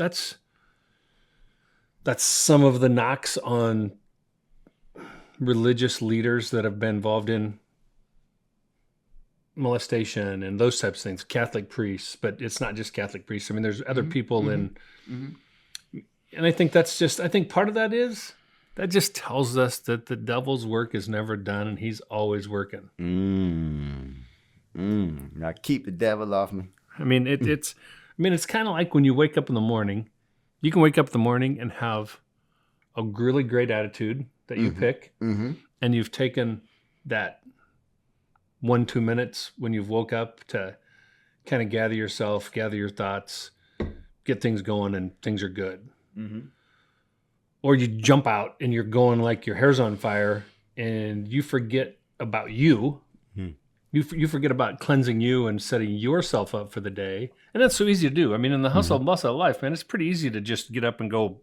some of the knocks on religious leaders that have been involved in molestation and those types of things, Catholic priests, but it's not just Catholic priests. I mean, there's other people and I think I think part of that just tells us that the devil's work is never done and he's always working. Now keep the devil off me. I mean, it's kind of like when you wake up in the morning. You can wake up in the morning and have a really great attitude that you pick, and you've taken that 1-2 minutes when you've woke up to kind of gather yourself, gather your thoughts, get things going, and things are good. Or you jump out and you're going like your hair's on fire, and you forget about you. You forget about cleansing you and setting yourself up for the day. And that's so easy to do. I mean, in the hustle and bustle of life, man, it's pretty easy to just get up and go,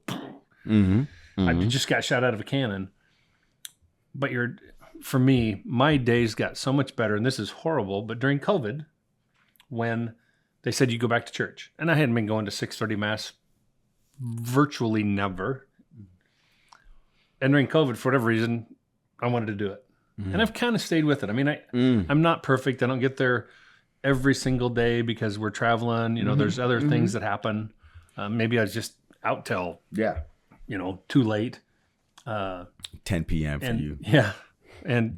I just got shot out of a cannon. But for me, my days got so much better, and this is horrible, but during COVID, when they said you go back to church, and I hadn't been going to 6:30 Mass virtually never. And during COVID, for whatever reason, I wanted to do it. And I've kind of stayed with it. I mean, I'm not perfect. I don't get there every single day because we're traveling. There's other things that happen. Maybe I was just out till, too late. 10 p.m. for you. Yeah. And,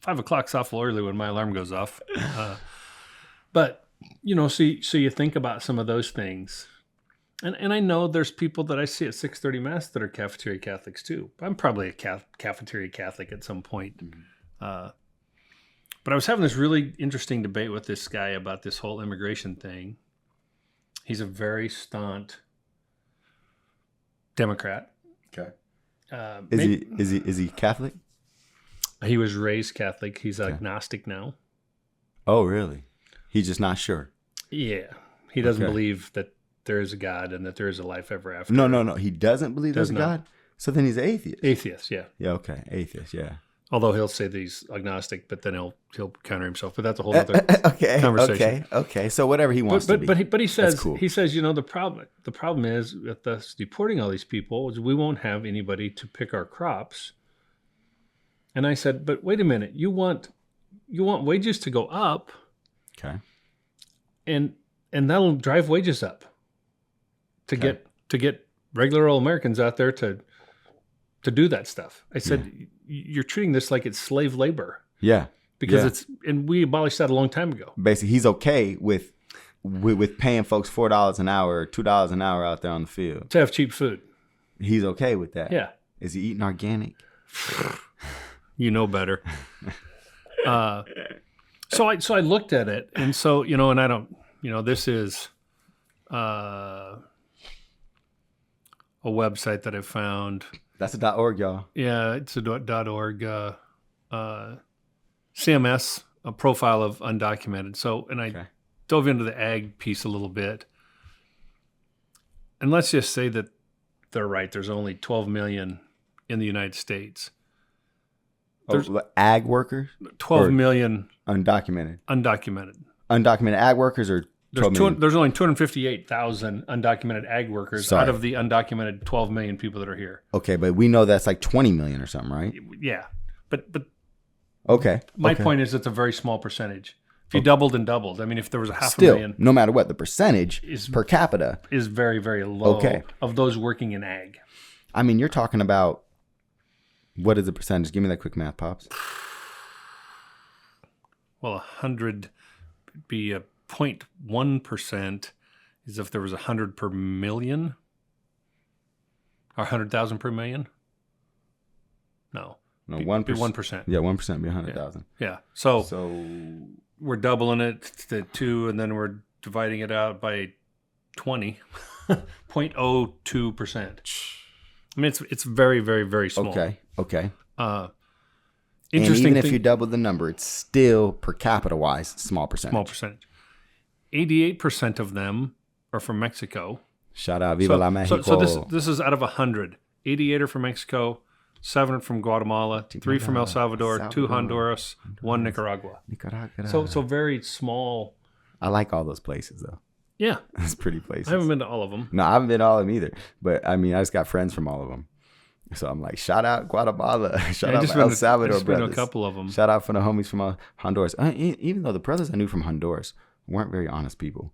5 o'clock's awful early when my alarm goes off. But, so you think about some of those things. And I know there's people that I see at 6:30 Mass that are cafeteria Catholics too. I'm probably a cafeteria Catholic at some point. But I was having this really interesting debate with this guy about this whole immigration thing. He's a very staunch Democrat. Okay. Is he Catholic? He was raised Catholic. He's agnostic now. Oh, really? He's just not sure. Yeah. He doesn't believe that there is a God and that there is a life ever after. No. He doesn't believe there's a God? So then he's an atheist. Atheist, yeah. Yeah, okay. Atheist, yeah. Although he'll say that he's agnostic, but then he'll counter himself. But that's a whole other conversation. Okay. So whatever he wants to be. But he says, that's cool. The problem is with us deporting all these people is we won't have anybody to pick our crops. And I said, but wait a minute, you want wages to go up. Okay. And that'll drive wages up. To get regular old Americans out there to do that stuff. I said, you're treating this like it's slave labor. Yeah. Because and we abolished that a long time ago. Basically, he's okay with paying folks $4 an hour or $2 an hour out there on the field. To have cheap food. He's okay with that. Yeah. Is he eating organic? You know better. So I looked at it, and so, and I don't, this is a website that I found. That's a .org, y'all. Yeah, it's a .org. CMS, a profile of undocumented. So, and I dove into the ag piece a little bit. And let's just say that they're right. There's only 12 million in the United States. There's ag workers? 12 million undocumented. Undocumented ag workers or 12 million? There's only 258,000 undocumented ag workers out of the undocumented 12 million people that are here. Okay, but we know that's like 20 million or something, right? Yeah. But okay. My point is it's a very small percentage. If you doubled and doubled, I mean, if there was a half a million. No matter what, the percentage per capita is very, very low of those working in ag. I mean, you're talking about, what is the percentage? Give me that quick math, Pops. Well, 100 would be a 0.1% is if there was 100 per million or 100,000 per million. No, 1%. 1%. Yeah, 1% would be 100,000. Yeah. So we're doubling it to 2, and then we're dividing it out by 20, 0.02%. I mean, it's very, very, very small. Okay. Interesting. And even if you double the number, it's still per capita wise small percentage. Small percentage. 88% of them are from Mexico. Shout out, Viva la Mexico. So this is out of 100. 88 are from Mexico, 7 are from Guatemala, 3 from El Salvador, 2 Honduras, 1 Nicaragua. So very small. I like all those places though. Yeah. It's pretty places. I haven't been to all of them. No, I haven't been to all of them either. But I mean, I just got friends from all of them. So I'm like, shout out Guatemala. Shout out El Salvador brothers. Been a couple of them. Shout out for the homies from Honduras. Even though the brothers I knew from Honduras weren't very honest people.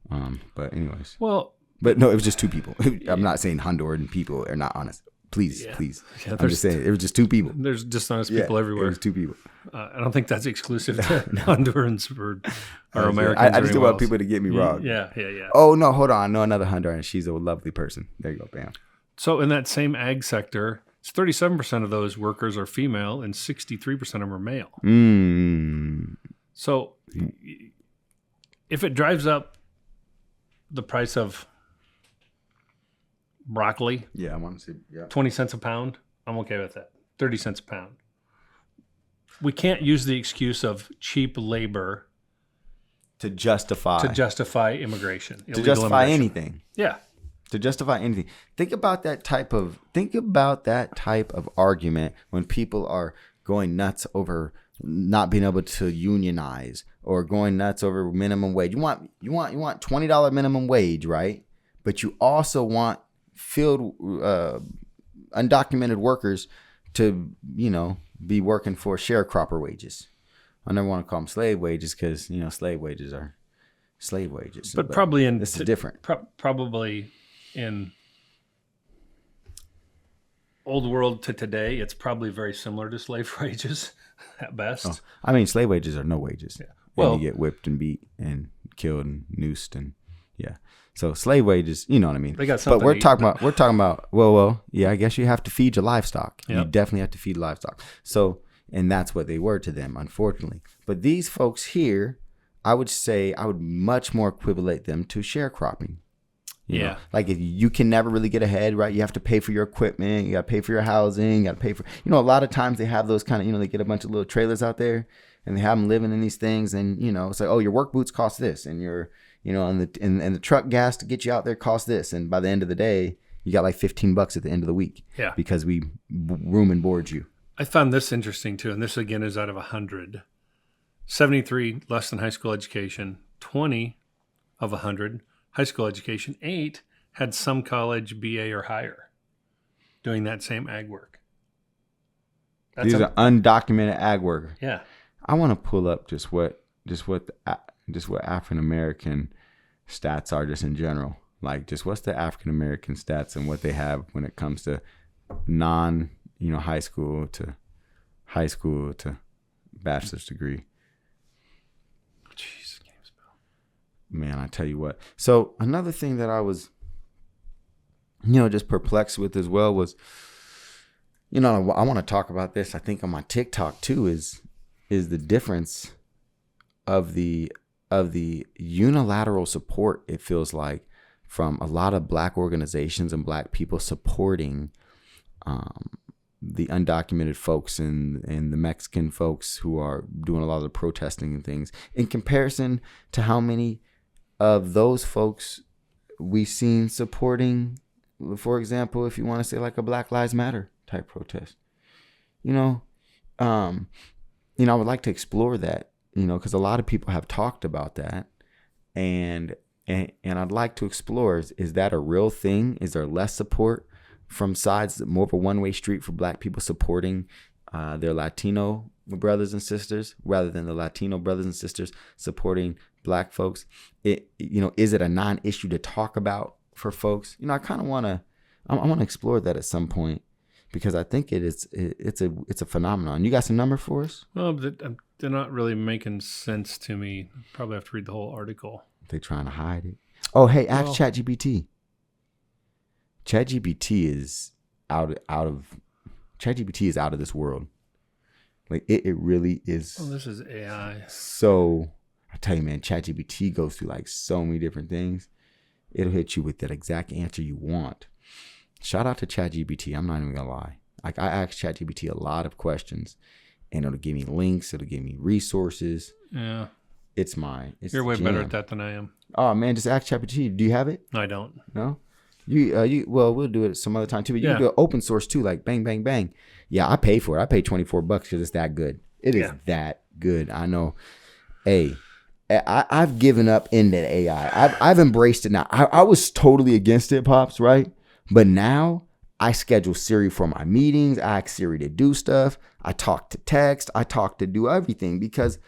But anyways. But no, it was just 2 people. I'm not saying Honduran people are not honest. Please. Yeah, I'm just saying it was just 2 people. There's dishonest people everywhere. It was 2 people. I don't think that's exclusive to Hondurans or Americans. I just don't want people to get me wrong. Yeah. Oh no, hold on. No, another Honduran. She's a lovely person. There you go, bam. So in that same ag sector, 37% of those workers are female and 63% of them are male. So if it drives up the price of broccoli, I want to see 20 cents a pound, I'm okay with that. 30 cents a pound. We can't use the excuse of cheap labor to justify immigration. To justify anything. Yeah. To justify anything. Think about that type of argument when people are going nuts over not being able to unionize or going nuts over minimum wage. You want $20 minimum wage, right? But you also want field undocumented workers to, be working for sharecropper wages. I never want to call them slave wages because, slave wages are slave wages. But probably this is different. Probably in old world to today, it's probably very similar to slave wages at best. I mean, slave wages are no wages. Yeah. Well, and you get whipped and beat and killed and noosed and So slave wages, you know what I mean. They got something. But we're talking about. Well, yeah. I guess you have to feed your livestock. Yep. You definitely have to feed livestock. So, and that's what they were to them, unfortunately. But these folks here, I would say, I would much more equivalent them to sharecropping. You know? Like if you can never really get ahead, right? You have to pay for your equipment. You got to pay for your housing. You got to pay for, a lot of times they have those kind of, they get a bunch of little trailers out there and they have them living in these things. And, it's like, oh, your work boots cost this. And your, and the truck gas to get you out there costs this. And by the end of the day, you got like $15 at the end of the week. Yeah. Because we room and board you. I found this interesting too. And this again is out of 100. 73 less than high school education, 20 of 100 high school education, 8 had some college BA or higher doing that same ag work. These are undocumented ag workers. Yeah. I want to pull up just what African American stats are just in general. Like just what's the African American stats and what they have when it comes to high school to bachelor's degree. Jeez, game's bell. Man, I tell you what. So another thing that I was, just perplexed with as well was, You know, I want to talk about this. I think on my TikTok too is the difference of the unilateral support. It feels like from a lot of Black organizations and Black people supporting the undocumented folks and the Mexican folks who are doing a lot of the protesting and things, in comparison to how many of those folks we've seen supporting, for example, if you want to say like a Black Lives Matter type protest. I would like to explore that, because a lot of people have talked about that, and I'd like to explore, is that a real thing? Is there less support from sides, more of a one-way street for Black people supporting their Latino brothers and sisters rather than the Latino brothers and sisters supporting Black folks? Is it a non-issue to talk about for folks? I kind of want to explore that at some point, because I think it's a phenomenon. You got some number for us? Well, they're not really making sense to me. Probably have to read the whole article. They're trying to hide it. Oh, hey, ask ChatGPT. ChatGPT is out of this world. Like it really is. Oh, this is AI. So I tell you, man, ChatGPT goes through like so many different things. It'll hit you with that exact answer you want. Shout out to ChatGPT. I'm not even gonna lie. Like I asked ChatGPT a lot of questions, and it'll give me links. It'll give me resources. Yeah. You're way better at that than I am. Oh man, just ask ChatGPT. Do you have it? No, I don't. No. Well, we'll do it some other time too. But you can do it open source too, like bang, bang, bang. Yeah, I pay for it. I pay $24 because it's that good. It is that good. I know. Hey, I've given up into AI. I've embraced it now. I was totally against it, Pops, right? But now I schedule Siri for my meetings. I ask Siri to do stuff. I talk to text. I talk to do everything, because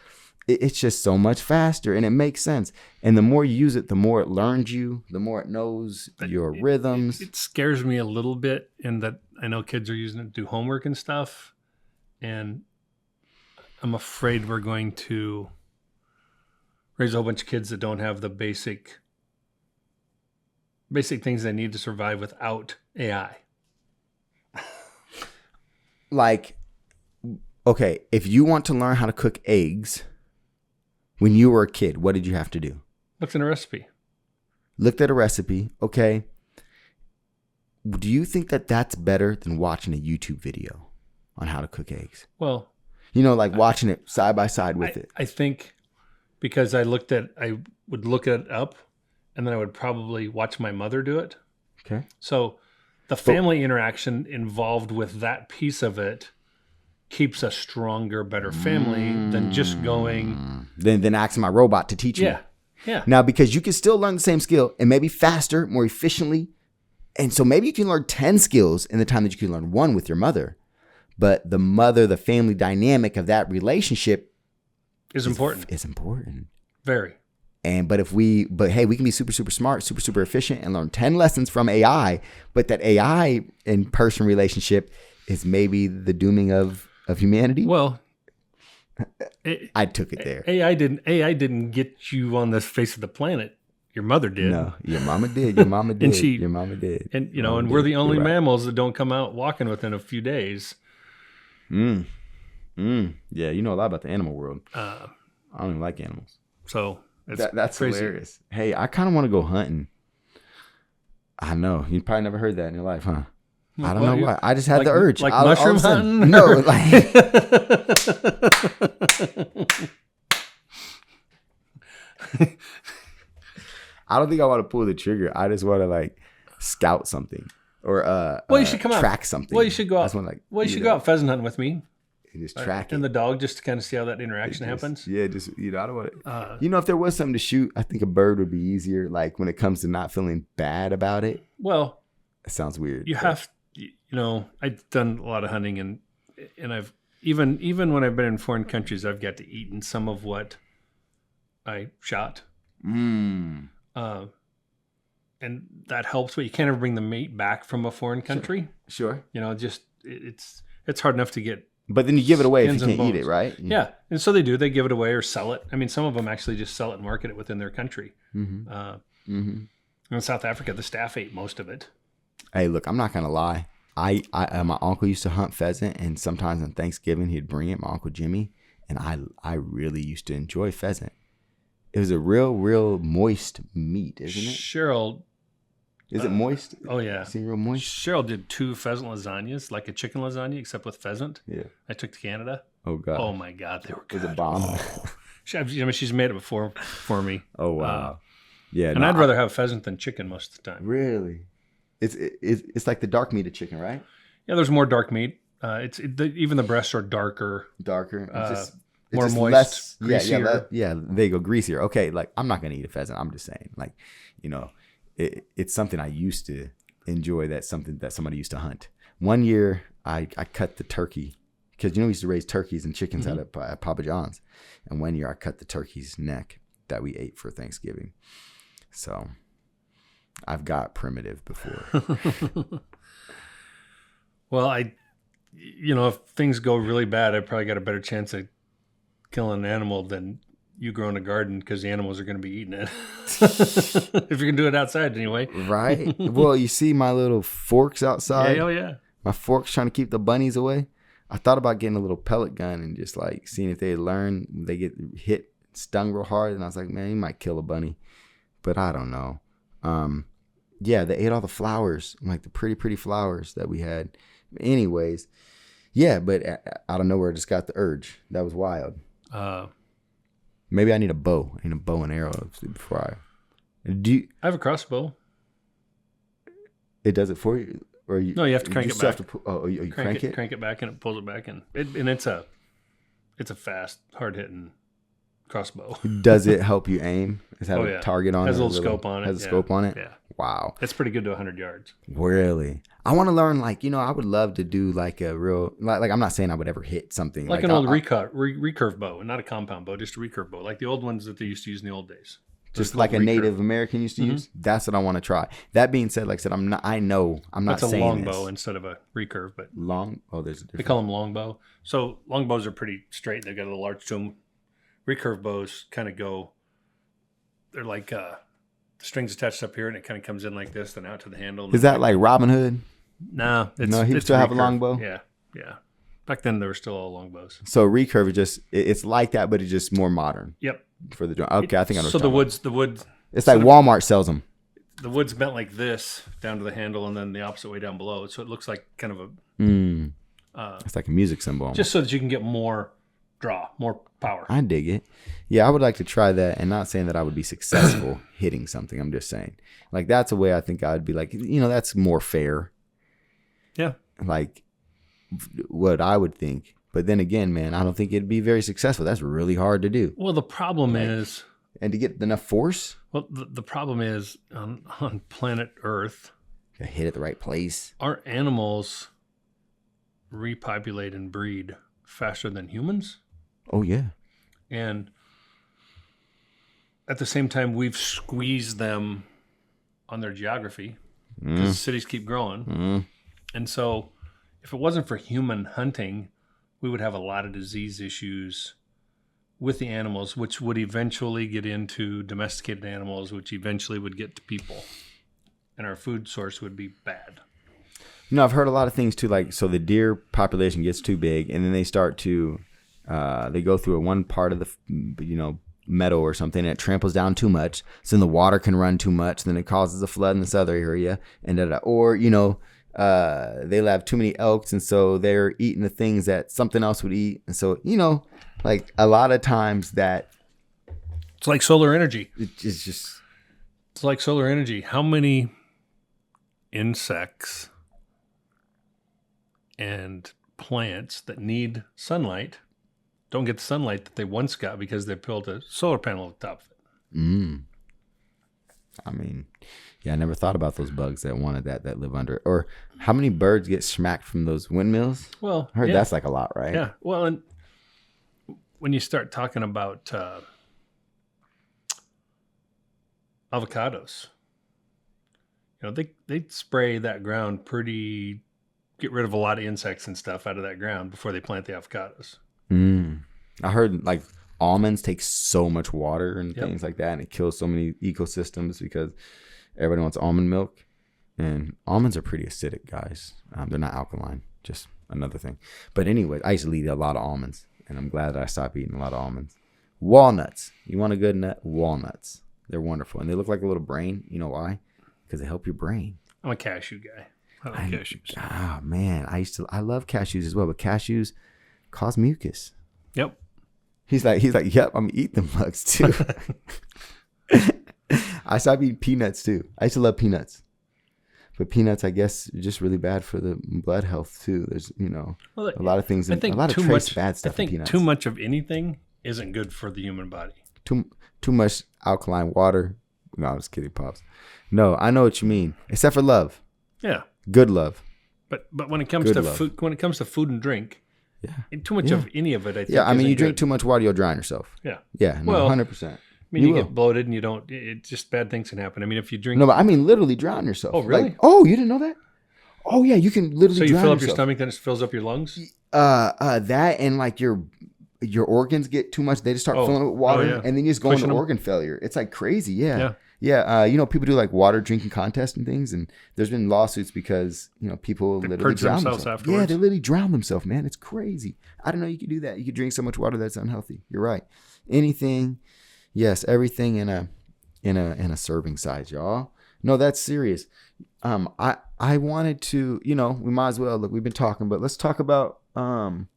it's just so much faster, and it makes sense. And the more you use it, the more it learns you, the more it knows your rhythms. It scares me a little bit in that I know kids are using it to do homework and stuff, and I'm afraid we're going to raise a whole bunch of kids that don't have the basic things they need to survive without AI. Like, okay, if you want to learn how to cook eggs when you were a kid, what did you have to do? Looked in a recipe. Looked at a recipe. Okay. Do you think that that's better than watching a YouTube video on how to cook eggs? Well, like watching it side by side with it. I think because I would look it up, and then I would probably watch my mother do it. Okay. So the family interaction involved with that piece of it keeps a stronger, better family than just going. Than asking my robot to teach me. Yeah. Now, because you can still learn the same skill, and maybe faster, more efficiently. And so maybe you can learn 10 skills in the time that you can learn one with your mother. But the family dynamic of that relationship is important. Is important. Very. But hey, we can be super, super smart, super, super efficient, and learn 10 lessons from AI. But that AI in person relationship is maybe the dooming of humanity. Well, I took it there. AI didn't get you on the face of the planet. Your mother did. No, your mama did. Your mama did. And your mama did. And we're the only mammals that don't come out walking within a few days. Yeah, you know a lot about the animal world. I don't even like animals. So that's crazy. Hilarious. Hey, I kind of want to go hunting. I know. You probably never heard that in your life, huh? I don't know why. I just had the urge. Like mushroom hunting? No, like I don't think I want to pull the trigger. I just want to like scout something or you should come track something. Well, you should go out. You should go out pheasant hunting with me. Just track it. And the dog, just to kind of see how that interaction happens. Yeah, just I don't want to. If there was something to shoot, I think a bird would be easier. Like when it comes to not feeling bad about it. Well, it sounds weird. I've done a lot of hunting, and I've even when I've been in foreign countries, I've got to eat in some of what I shot. And that helps, but you can't ever bring the meat back from a foreign country. Sure. It's hard enough to get. But then you give it away if you can't eat it, right? Yeah. And so they do. They give it away or sell it. I mean, some of them actually just sell it and market it within their country. In South Africa, the staff ate most of it. Hey, look, I'm not going to lie. my uncle used to hunt pheasant, and sometimes on Thanksgiving he'd bring it. My Uncle Jimmy, and I really used to enjoy pheasant. It was a real moist meat, isn't it? Cheryl. Is it moist? Oh yeah. Is it real moist? Cheryl did 2 pheasant lasagnas, like a chicken lasagna, except with pheasant. Yeah. I took to Canada. Oh god. Oh my god, they were good. It was a bomb. She's made it before for me. Oh wow. Yeah. And I'd rather have pheasant than chicken most of the time. Really. It's like the dark meat of chicken, right? Yeah, there's more dark meat. Even the breasts are darker. Darker. It's more just moist, less, greasier. Yeah, there you go, greasier. Okay, like I'm not gonna eat a pheasant. I'm just saying, like, you know, it's something I used to enjoy. That's something that somebody used to hunt. One year, I cut the turkey because we used to raise turkeys and chickens out at Papa John's, and one year I cut the turkey's neck that we ate for Thanksgiving. So I've got primitive before. Well, if things go really bad, I probably got a better chance of killing an animal than you growing a garden because the animals are going to be eating it. If you can do it outside anyway. Right. Well, you see my little forks outside? Yeah, oh yeah. My forks trying to keep the bunnies away. I thought about getting a little pellet gun and just like seeing if they learn, they get hit, stung real hard. And I was like, man, you might kill a bunny. But I don't know. Yeah, they ate all the flowers, like the pretty flowers that we had. Anyways, yeah, but out of nowhere, I just got the urge. That was wild. Maybe I need a bow. I need a bow and arrow before I have a crossbow. It does it for you, or you? No, you have to crank it back. You crank it? Crank it back, and it pulls it back, and it's a fast, hard hitting crossbow. Does it help you aim? Does it have a target on it? Has a little scope on it. Has a scope on it? Yeah. Wow. That's pretty good to 100 yards. Really? I want to learn, I would love to do like a real, like I'm not saying I would ever hit something. Like an old recurve bow, and not a compound bow, just a recurve bow, like the old ones that they used to use in the old days. Just like a Native American used to use? That's what I want to try. That being said, like I said, I'm not saying That's a long bow instead of a recurve, but long. Oh, there's a difference. They call them long bow. So long bows are pretty straight. They've got a little arch to them. Recurve bows kind of go. They're like the strings attached up here, and it kind of comes in like this, then out to the handle. Is that like Robin Hood? No, he still have a long bow. Yeah. Back then, they were still all long bows. So recurve is just it's like that, but it's just more modern. Yep. For the drum. Okay, I think I know. So the wood. It's like Walmart sells them. The wood's bent like this down to the handle, and then the opposite way down below. So it looks like kind of a. It's like a music symbol. Just so that you can get more draw, more power. I dig it. Yeah, I would like to try that, and not saying that I would be successful hitting something. I'm just saying, like that's a way I think I would be like, that's more fair. Yeah. Like what I would think. But then again, man, I don't think it'd be very successful. That's really hard to do. Well, the problem is... And to get enough force? Well, the problem is on planet Earth... You hit at the right place. Our animals repopulate and breed faster than humans. Oh, yeah. And at the same time, we've squeezed them on their geography because cities keep growing. And so if it wasn't for human hunting... we would have a lot of disease issues with the animals, which would eventually get into domesticated animals, which eventually would get to people. And our food source would be bad. I've heard a lot of things too, like, so the deer population gets too big, and then they start to, they go through one part of the, meadow or something, and it tramples down too much. So then the water can run too much, then it causes a flood in this other area, and or, they'll have too many elks, and so they're eating the things that something else would eat. And so, like a lot of times that it's like solar energy. It's like solar energy. How many insects and plants that need sunlight don't get the sunlight that they once got because they built a solar panel on top of it? I mean, yeah, I never thought about those bugs that wanted that live under. Or how many birds get smacked from those windmills? Well, I heard that's like a lot, right? Yeah. Well, and when you start talking about avocados, they spray that ground get rid of a lot of insects and stuff out of that ground before they plant the avocados. I heard like almonds take so much water and things like that, and it kills so many ecosystems because everybody wants almond milk. And almonds are pretty acidic, guys. They're not alkaline. Just another thing. But anyway, I used to eat a lot of almonds, and I'm glad that I stopped eating a lot of almonds. Walnuts. You want a good nut? Walnuts. They're wonderful, and they look like a little brain. You know why? Because they help your brain. I'm a cashew guy. I like cashews. Ah, man, I love cashews as well, but cashews cause mucus. Yep. He's like, yep, I'm eating the bugs too. I stopped eating peanuts too. I used to love peanuts. But peanuts, I guess, are just really bad for the blood health too. There's, a lot of things, a lot of trace bad stuff I think in peanuts. too much of anything isn't good for the human body. Too much alkaline water. No, I'm just kidding, Pops. No, I know what you mean. Except for love. Yeah. Good love. But when it comes to love. food and drink, yeah, too much of any of it, I think. Yeah, I mean, you drink good. too much water, you'll drown yourself. Yeah. Yeah, no, Well, 100%. I mean, you get bloated and you don't. It just bad things can happen. I mean, if you drink. No, but I mean literally drown yourself. Oh, really? Like, oh, you didn't know that? Oh, yeah, you can literally So you drown fill up your yourself. stomach, then it fills up your lungs. That and like your organs get too much. They just start filling up with water, yeah. and then you just go Pushing into them. organ failure. It's like crazy. Yeah. Yeah. People do like water drinking contests and things, and there's been lawsuits because people literally purge drown themselves themselves. afterwards. Yeah, they literally drown themselves, man. It's crazy. I didn't know you could do that. You could drink so much water that's unhealthy. You're right. Anything, yes, everything in a serving size, y'all. No, that's serious. I wanted to, we might as well look. We've been talking, but let's talk about the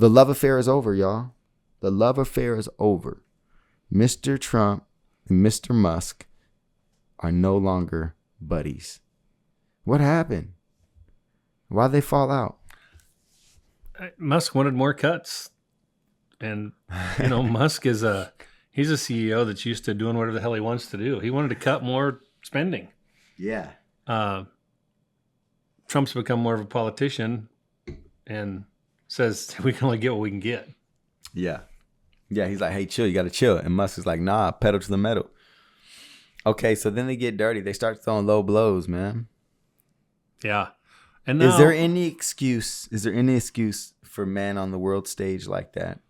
love affair is over, y'all. The love affair is over. Mr. Trump and Mr. Musk are no longer buddies. What happened? Why'd they fall out? Musk wanted more cuts, and Musk he's a CEO that's used to doing whatever the hell he wants to do. He wanted to cut more spending. Yeah. Trump's become more of a politician and says we can only get what we can get. Yeah. Yeah, he's like, hey, chill, you got to chill. And Musk is like, nah, pedal to the metal. Okay, so then they get dirty. They start throwing low blows, man. Yeah. And now, Is there any excuse for men on the world stage like that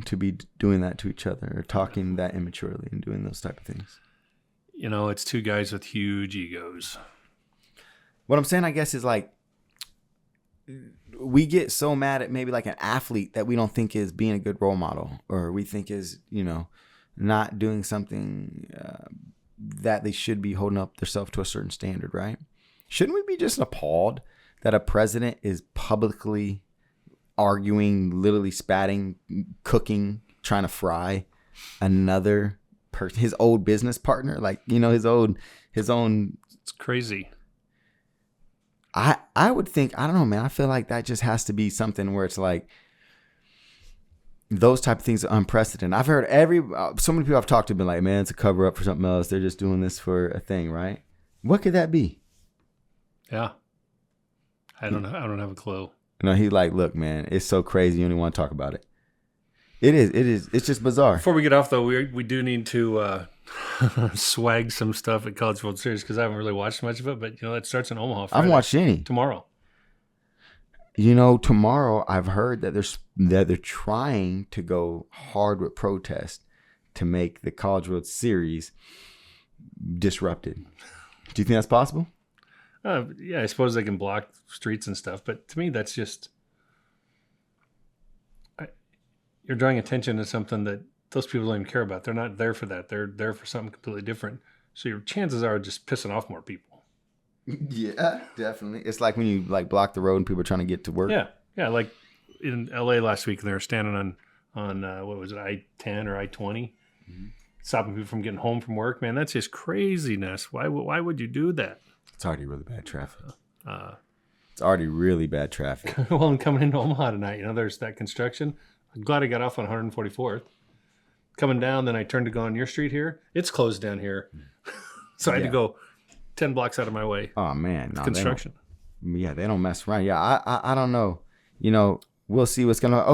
to be doing that to each other or talking that immaturely and doing those type of things? it's two guys with huge egos. What I'm saying, I guess, is like we get so mad at maybe like an athlete that we don't think is being a good role model, or we think is, not doing something that they should be holding up themselves to a certain standard, right? Shouldn't we be just appalled that a president is publicly arguing, literally spatting, cooking, trying to fry another person, his old business partner, like, his own. It's crazy. I would think, I don't know, man. I feel like that just has to be something where it's like those type of things are unprecedented. I've heard so many people I've talked to have been like, man, it's a cover up for something else. They're just doing this for a thing, right? What could that be? Yeah. I don't know. I don't have a clue. He's like, look, man, it's so crazy. You only want to talk about it. It is. It's just bizarre. Before we get off, though, we do need to swag some stuff at College World Series because I haven't really watched much of it. But, it starts in Omaha Friday. I haven't watched any. Tomorrow. Tomorrow I've heard that they're trying to go hard with protest to make the College World Series disrupted. Do you think that's possible? Yeah, I suppose they can block streets and stuff. But to me, that's just... You're drawing attention to something that those people don't even care about. They're not there for that. They're there for something completely different. So your chances are just pissing off more people. Yeah, definitely. It's like when you block the road and people are trying to get to work. Yeah. Like in LA last week, they were standing on what was it, I-10 or I-20, stopping people from getting home from work. Man, that's just craziness. Why would you do that? It's already really bad traffic. It's already really bad traffic. Well, and coming into Omaha tonight, there's that construction. I'm glad I got off on 144th. Coming down, then I turned to go on your street here. It's closed down here. So I had to go 10 blocks out of my way. Oh, man. No, Construction. They don't mess around. Yeah, I don't know. We'll see what's going to...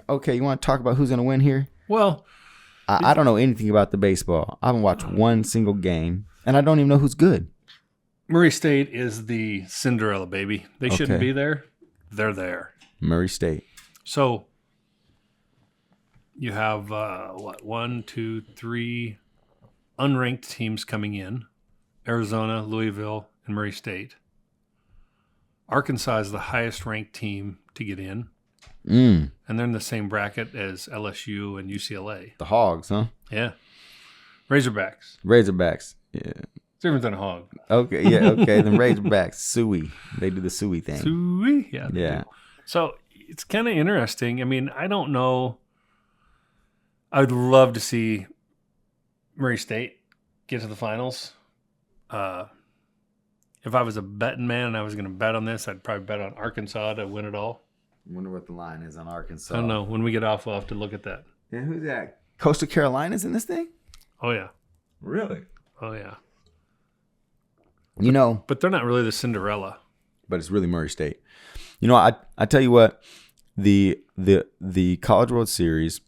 Okay, you want to talk about who's going to win here? Well... I don't know anything about the baseball. I haven't watched one single game, and I don't even know who's good. Murray State is the Cinderella baby. They shouldn't be there. They're there. Murray State. So... You have, 1, 2, 3 unranked teams coming in. Arizona, Louisville, and Murray State. Arkansas is the highest ranked team to get in. And they're in the same bracket as LSU and UCLA. The Hogs, huh? Yeah. Razorbacks. Yeah. It's different than a hog. Okay, yeah, okay. Then Razorbacks, Suey. They do the Suey thing. Suey? Yeah. Yeah. So it's kind of interesting. I mean, I don't know. I would love to see Murray State get to the finals. If I was a betting man and I was going to bet on this, I'd probably bet on Arkansas to win it all. I wonder what the line is on Arkansas. I don't know. When we get off, we'll have to look at that. And who's that? Coastal Carolina's in this thing? Oh, yeah. Really? Oh, yeah. You know. But they're not really the Cinderella. But it's really Murray State. You know, I tell you what, the College World Series,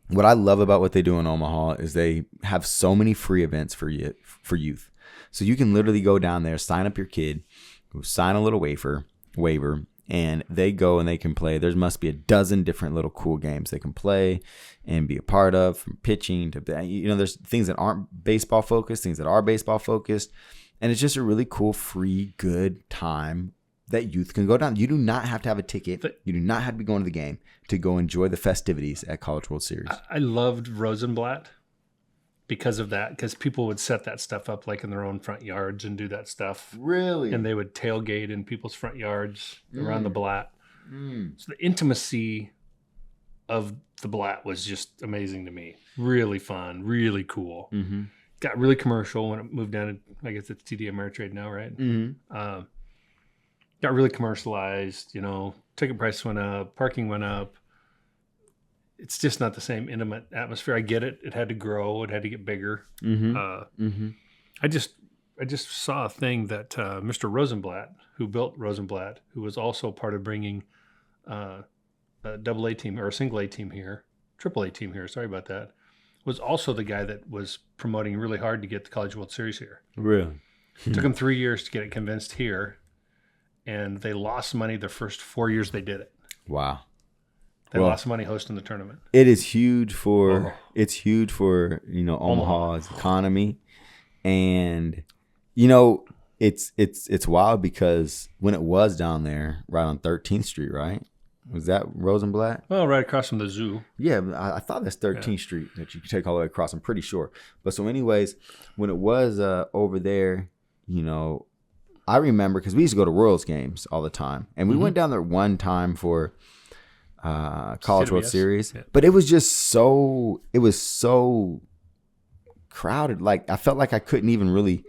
what I love about what they do in Omaha is they have so many free events for youth. So you can literally go down there, sign up your kid, sign a little waiver, and they go and they can play. There must be a dozen different little cool games they can play and be a part of, from pitching to, there's things that aren't baseball focused, things that are baseball focused. And it's just a really cool, free, good time that youth can go down. You do not have to have a ticket. You do not have to be going to the game to go enjoy the festivities at College World Series. I loved Rosenblatt because of that, because people would set that stuff up like in their own front yards and do that stuff. Really? And they would tailgate in people's front yards around the Blatt. So the intimacy of the Blatt was just amazing to me. Really fun, really cool. Got really commercial when it moved down to, I guess it's TD Ameritrade now, right? Got really commercialized, ticket price went up, parking went up. It's just not the same intimate atmosphere. I get it. It had to grow. It had to get bigger. I just saw a thing that Mr. Rosenblatt, who built Rosenblatt, who was also part of bringing a double A team or a single A team here, triple A team here, sorry about that, was also the guy that was promoting really hard to get the College World Series here. Really? It took them 3 years to get it convinced here, and they lost money the first 4 years they did it. Wow. They lost money hosting the tournament. It is huge for Omaha's economy, and it's wild because when it was down there, right on 13th Street, right? Was that Rosenblatt? Well, right across from the zoo. Yeah, I thought that's 13th Street that you could take all the way across. I'm pretty sure. But so, anyways, when it was over there, I remember because we used to go to Royals games all the time, and we went down there one time for College World Series, but it was just so crowded. Like I felt like I couldn't even really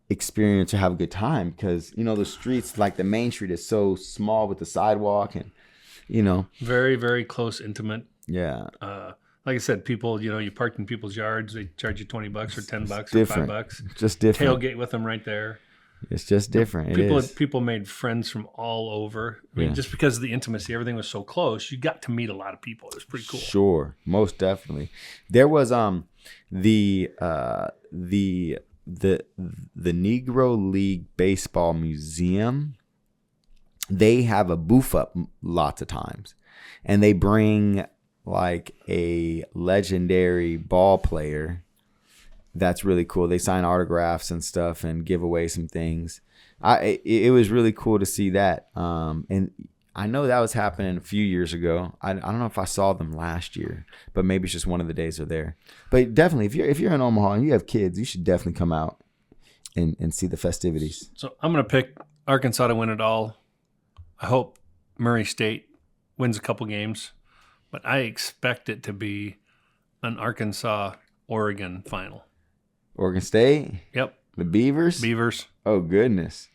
experience or have a good time because the streets, like the main street, is so small with the sidewalk and very, very close, intimate. Yeah. Like I said, people, you parked in people's yards, they charge you $20 or $10 or $5. It's just different. Tailgate with them right there. It's just different. People made friends from all over. I mean, just because of the intimacy, everything was so close. You got to meet a lot of people. It was pretty cool. Sure, most definitely. There was the Negro League Baseball Museum. They have a booth up lots of times, and they bring like a legendary ball player. That's really cool. They sign autographs and stuff and give away some things. It was really cool to see that. And I know that was happening a few years ago. I don't know if I saw them last year, but maybe it's just one of the days they're there. But definitely, if you're in Omaha and you have kids, you should definitely come out and see the festivities. So I'm going to pick Arkansas to win it all. I hope Murray State wins a couple games, but I expect it to be an Arkansas-Oregon final. Oregon State? Yep. The Beavers? Beavers. Oh, goodness.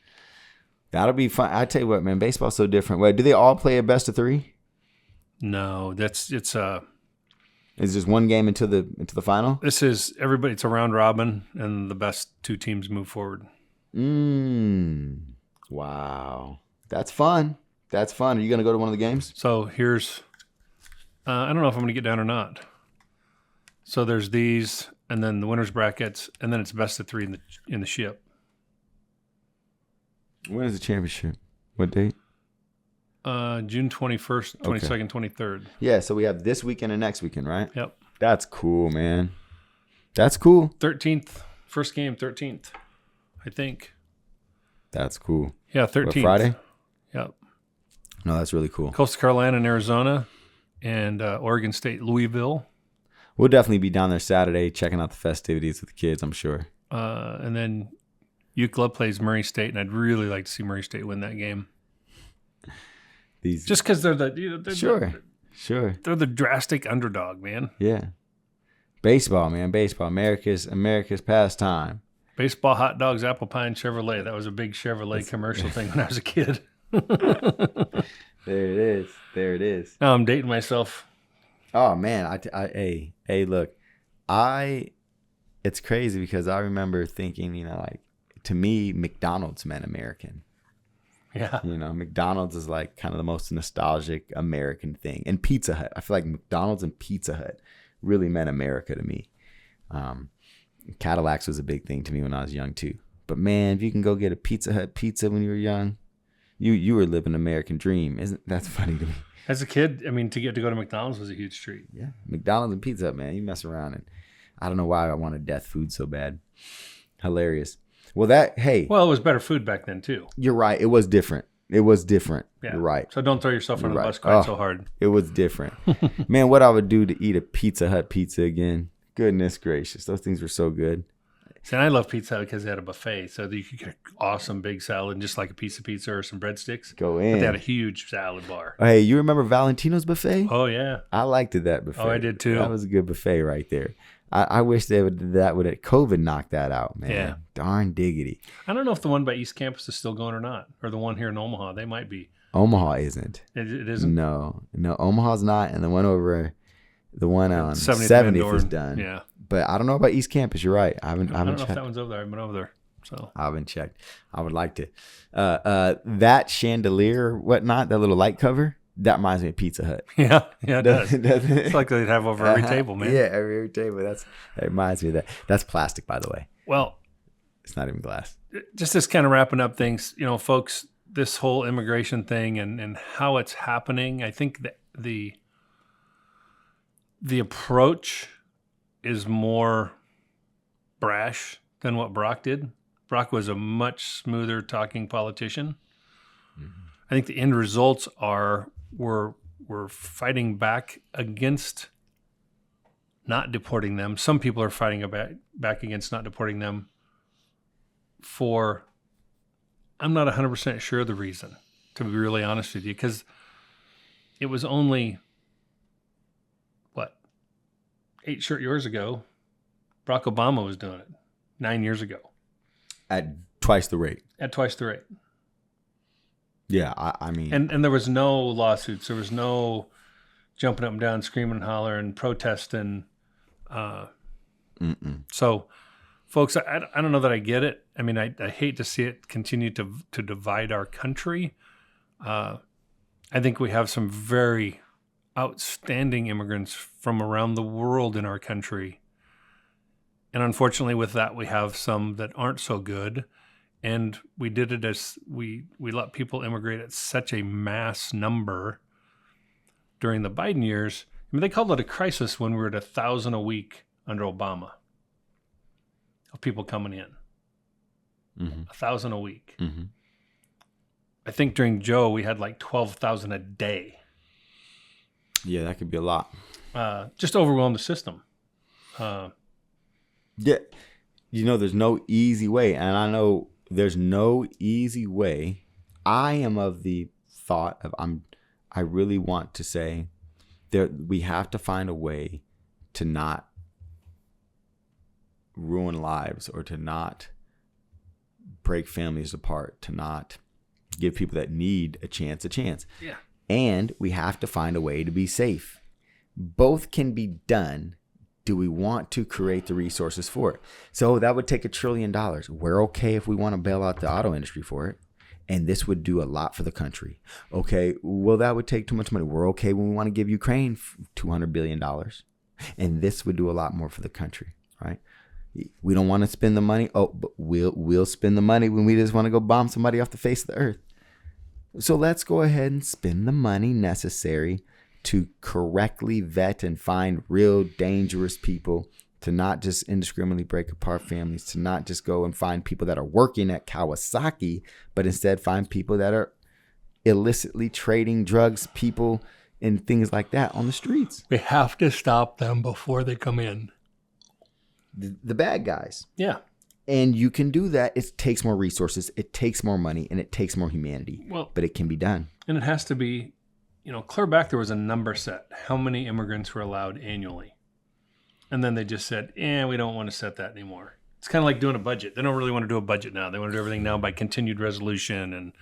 That'll be fun. I tell you what, man, baseball's so different. Wait, do they all play a best of three? No, it's Is just one game into the final? This is everybody. It's a round robin, and the best two teams move forward. Wow. That's fun. Are you going to go to one of the games? So here's, I don't know if I'm going to get down or not. So there's these, and then the winners brackets, and then it's best of three in the ship. When is the championship? What date? June 21st, 22nd, 23rd. Yeah, so we have this weekend and next weekend, right? Yep. That's cool, man. That's cool. 13th First game, 13th, I think. That's cool. Yeah, What, 13th. Friday? Yep. No, that's really cool. Coastal Carolina and Arizona, and Oregon State, Louisville. We'll definitely be down there Saturday checking out the festivities with the kids, I'm sure. And then UCLA plays Murray State, and I'd really like to see Murray State win that game. Just because they're they're the drastic underdog, man. Yeah. Baseball, man. Baseball. America's pastime. Baseball, hot dogs, apple pie, and Chevrolet. That was a big Chevrolet commercial thing when I was a kid. There it is. Now I'm dating myself. Oh man, hey, look, it's crazy because I remember thinking, like, to me, McDonald's meant American. Yeah. McDonald's is like kind of the most nostalgic American thing. And Pizza Hut. I feel like McDonald's and Pizza Hut really meant America to me. Cadillacs was a big thing to me when I was young too. But man, if you can go get a Pizza Hut pizza when you were young, you were living an American dream. Isn't that's funny to me? As a kid, I mean, to get to go to McDonald's was a huge treat. Yeah, McDonald's and Pizza Hut, man. You mess around, and I don't know why I wanted death food so bad. Hilarious. Well, it was better food back then too. You're right. It was different. Yeah. You're right. So don't throw yourself on the bus so hard. It was different. Man, what I would do to eat a Pizza Hut pizza again. Goodness gracious. Those things were so good. See, and I love Pizza Hut because they had a buffet. So that you could get an awesome big salad and just like a piece of pizza or some breadsticks. Go in. But they had a huge salad bar. Hey, you remember Valentino's buffet? Oh, yeah. I liked that buffet. Oh, I did too. That was a good buffet right there. I wish they would COVID knock that out, man. Yeah. Darn diggity. I don't know if the one by East Campus is still going or not, or the one here in Omaha. They might be. Omaha isn't. It isn't? No, Omaha's not. And the one on 70th is done. Yeah. But I don't know about East Campus. You're right. I haven't I don't know checked. if that one's over there. I haven't been over there. So I haven't checked. I would like to. That chandelier, whatnot, that little light cover, that reminds me of Pizza Hut. Yeah, it does. Doesn't it? It's like they'd have over every table, man. Yeah, every table. That reminds me of that. That's plastic, by the way. Well, it's not even glass. Just this kind of wrapping up things, folks, this whole immigration thing and how it's happening, I think that the approach is more brash than what Brock did. Brock was a much smoother talking politician. Mm-hmm. I think the end results we're fighting back against not deporting them. Some people are fighting back against not deporting them for, I'm not 100% sure the reason, to be really honest with you, because it was only, 8 short years ago, Barack Obama was doing it 9 years ago. At twice the rate. Yeah, I mean. And there was no lawsuits. There was no jumping up and down, screaming and hollering, protesting. So, folks, I don't know that I get it. I mean, I hate to see it continue to divide our country. I think we have some very outstanding immigrants from around the world in our country. And unfortunately with that, we have some that aren't so good. And we did it as we let people immigrate at such a mass number during the Biden years. I mean, they called it a crisis when we were at 1,000 a week under Obama of people coming in. 1,000 a week. Mm-hmm. I think during Joe, we had like 12,000 a day. Yeah, that could be a lot. Just overwhelmed the system. Yeah. There's no easy way. And I know there's no easy way. I am of the thought of I really want to say we have to find a way to not ruin lives or to not break families apart, to not give people that need a chance. Yeah. And we have to find a way to be safe. Both can be done. Do we want to create the resources for it? So that would take $1 trillion. We're okay if we want to bail out the auto industry for it. And this would do a lot for the country. Okay, well, that would take too much money. We're okay when we want to give Ukraine $200 billion. And this would do a lot more for the country, right? We don't want to spend the money. Oh, but we'll spend the money when we just want to go bomb somebody off the face of the earth. So let's go ahead and spend the money necessary to correctly vet and find real dangerous people to not just indiscriminately break apart families, to not just go and find people that are working at Kawasaki, but instead find people that are illicitly trading drugs, people, and things like that on the streets. We have to stop them before they come in. The bad guys. Yeah. And you can do that. It takes more resources, it takes more money, and it takes more humanity. Well, but it can be done. And it has to be, clear back, there was a number set. How many immigrants were allowed annually? And then they just said, we don't want to set that anymore. It's kind of like doing a budget. They don't really want to do a budget now. They want to do everything now by continued resolution and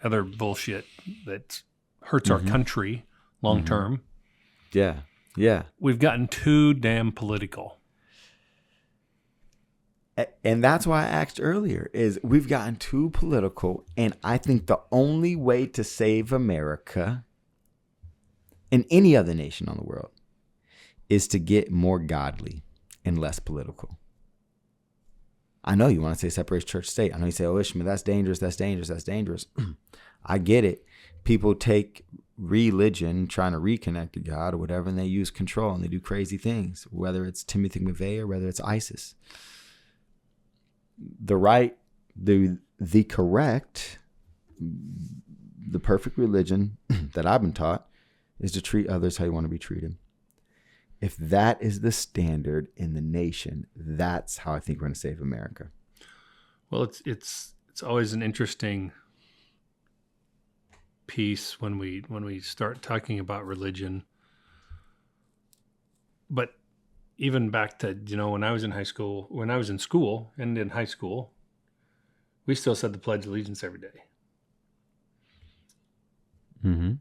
other bullshit that hurts our country long term. Yeah. Yeah. We've gotten too damn political. And that's why I asked earlier, is we've gotten too political. And I think the only way to save America and any other nation on the world is to get more godly and less political. I know you want to say separate church state. I know you say, Ishmael, that's dangerous, that's dangerous, that's dangerous. I get it. People take religion trying to reconnect to God or whatever, and they use control and they do crazy things, whether it's Timothy McVeigh or whether it's ISIS. The correct, the perfect religion that I've been taught is to treat others how you want to be treated. If that is the standard in the nation, that's how I think we're going to save America. Well, it's always an interesting piece when we start talking about religion. But even back to, when I was in school and in high school, we still said the Pledge of Allegiance every day. Mm-hmm.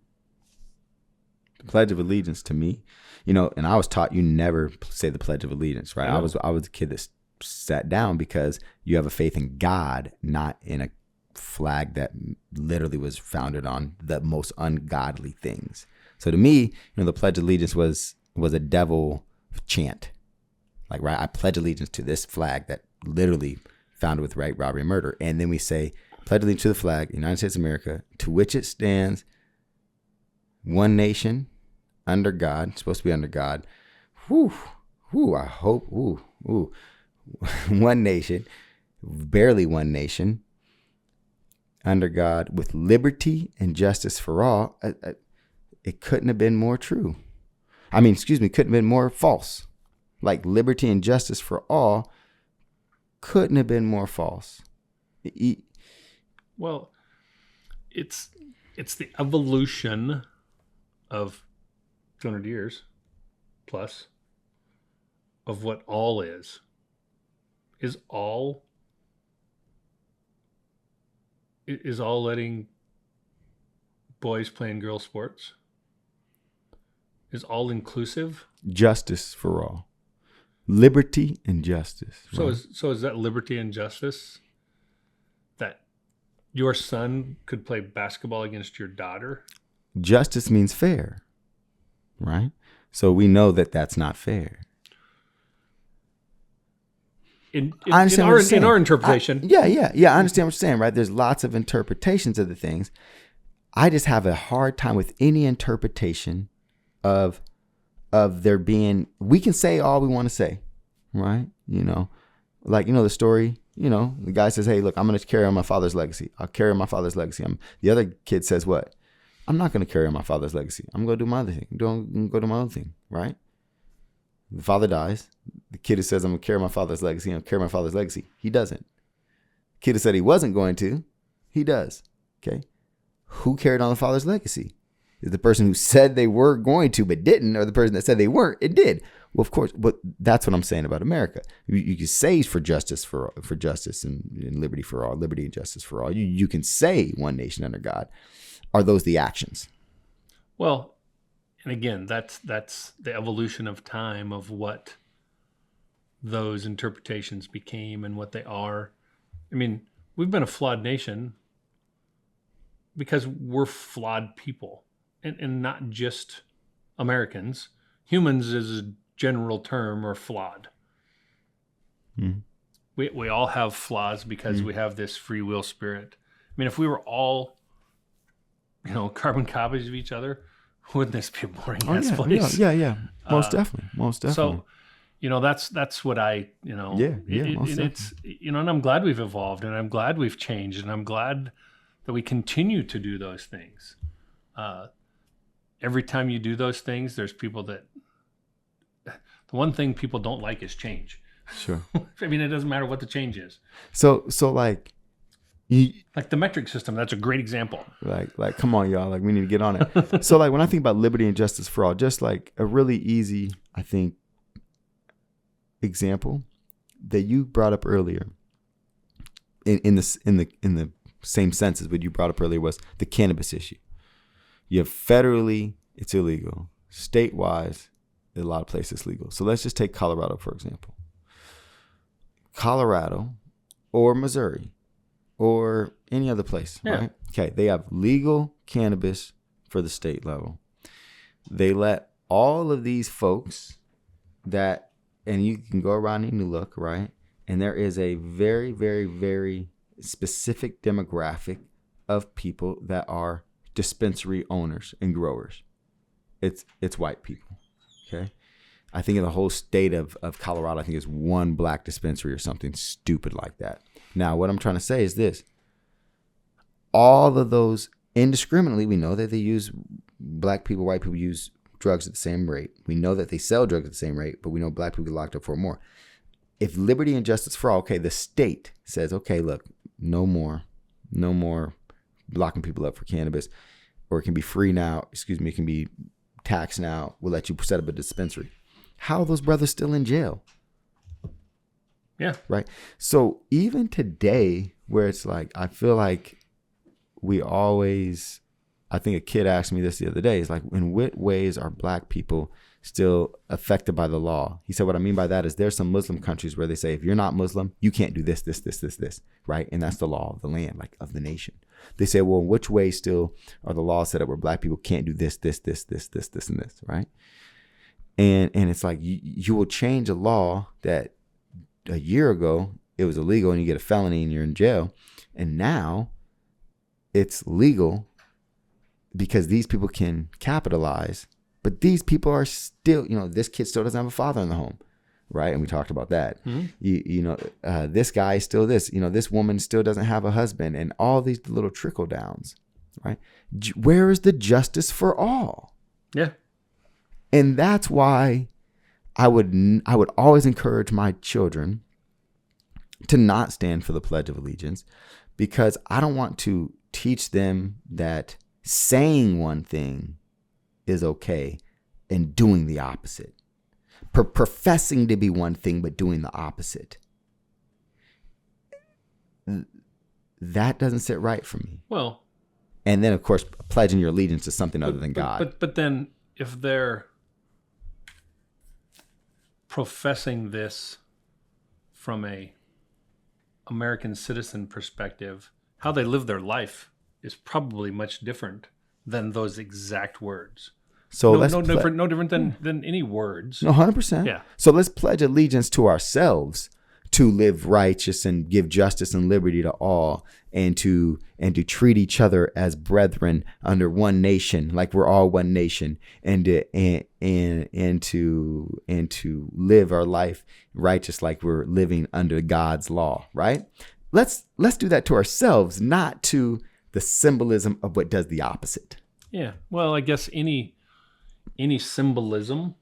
The Pledge of Allegiance to me, and I was taught you never say the Pledge of Allegiance, right? I was a kid that sat down because you have a faith in God, not in a flag that literally was founded on the most ungodly things. So to me, the Pledge of Allegiance was a devil chant. Like, right, I pledge allegiance to this flag that literally founded with rape, robbery, and murder. And then we say, pledge allegiance to the flag, United States of America, to which it stands, one nation, under God, supposed to be under God. I hope, one nation, barely one nation, under God, with liberty and justice for all. It couldn't have been more true. Couldn't have been more false. Like, liberty and justice for all couldn't have been more false. Well, it's the evolution of 200 years plus of what all is. Is all letting boys playing girl sports? Is all inclusive? Justice for all. Liberty and justice. So right? is that liberty and justice? That your son could play basketball against your daughter? Justice means fair, right? So we know that that's not fair. In our interpretation. I understand what you're saying, right? There's lots of interpretations of the things. I just have a hard time with any interpretation of there being, we can say all we want to say, right? The story, the guy says, hey, look, I'm going to carry on my father's legacy. I'll carry on my father's legacy. The other kid says what? I'm not going to carry on my father's legacy. I'm going to do my other thing. I'm go to my own thing, right? The father dies. The kid who says, I'm going to carry my father's legacy, he doesn't. The kid who said he wasn't going to, he does. Okay. Who carried on the father's legacy? Is the person who said they were going to but didn't, or the person that said they weren't, it did? Well, of course, but that's what I'm saying about America. You can say for justice for justice and liberty for all, liberty and justice for all. You can say one nation under God. Are those the actions? Well, and again, that's the evolution of time of what those interpretations became and what they are. We've been a flawed nation because we're flawed people, and not just Americans. Humans is a general term, are flawed. Mm. We all have flaws because we have this free will spirit. If we were all, carbon copies of each other, wouldn't this be a boring ass place? Yeah. Most definitely. So, that's what I, most it's, and I'm glad we've evolved, and I'm glad we've changed, and I'm glad that we continue to do those things. Every time you do those things, there's people that, the one thing people don't like is change. Sure. I mean, it doesn't matter what the change is. So like, Like the metric system, that's a great example. like, come on, y'all. Like, we need to get on it. So, like, when I think about liberty and justice for all, just like a really easy, I think, example that you brought up earlier, in the same sense as what you brought up earlier, was the cannabis issue. You have federally, it's illegal. State-wise, in a lot of places, it's legal. So let's just take Colorado, for example. Colorado or Missouri or any other place, right? Okay, they have legal cannabis for the state level. They let all of these folks that, and you can go around and you look, right? And there is a very, very, very specific demographic of people that are dispensary owners and growers. It's white people, okay? I think in the whole state of Colorado, I think it's one black dispensary or something stupid like that. Now, what I'm trying to say is this. All of those, indiscriminately, we know that they use, black people, white people use drugs at the same rate. We know that they sell drugs at the same rate, but we know black people get locked up for more. If liberty and justice for all, okay, the state says, okay, look, no more locking people up for cannabis, or it can be free now, it can be taxed now, we'll let you set up a dispensary. How are those brothers still in jail? Yeah. Right? So even today, where it's like, I feel like I think a kid asked me this the other day, is like, in what ways are black people still affected by the law? He said, what I mean by that is there's some Muslim countries where they say, if you're not Muslim, you can't do this, right? And that's the law of the land, like of the nation. They say, well, in which way still are the laws set up where black people can't do this, and this, right? And it's like, you will change a law that a year ago it was illegal and you get a felony and you're in jail. And now it's legal because these people can capitalize, but these people are still, this kid still doesn't have a father in the home, right? And we talked about that. Mm-hmm. This guy is still this, this woman still doesn't have a husband, and all these little trickle downs, right? Where is the justice for all? Yeah. And that's why I would always encourage my children to not stand for the Pledge of Allegiance, because I don't want to teach them that saying one thing is okay and doing the opposite. Professing to be one thing but doing the opposite. That doesn't sit right for me. Well, and then of course pledging your allegiance to something other than God. But then if they're professing this from a American citizen perspective, how they live their life is probably much different than those exact words. So no different than any words. No, 100%. Yeah. So let's pledge allegiance to ourselves to live righteous and give justice and liberty to all, and to treat each other as brethren under one nation, like we're all one nation, and to live our life righteous, like we're living under God's law, right? Let's do that to ourselves, not to the symbolism of what does the opposite. Yeah. Well, I guess any symbolism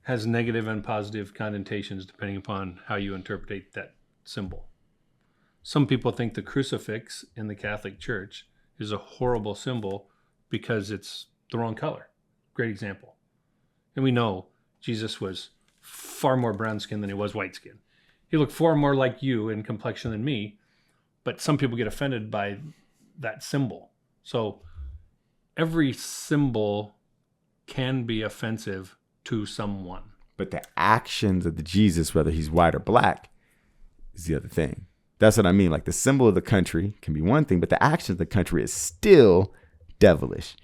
has negative and positive connotations depending upon how you interpret that symbol. Some people think the crucifix in the Catholic Church is a horrible symbol because it's the wrong color. Great example. And we know Jesus was far more brown skinned than he was white skinned. He looked far more like you in complexion than me, but some people get offended by that symbol. So every symbol can be offensive to someone. But the actions of the Jesus, whether he's white or black, is the other thing. That's what I mean. Like, the symbol of the country can be one thing, but the actions of the country is still devilish.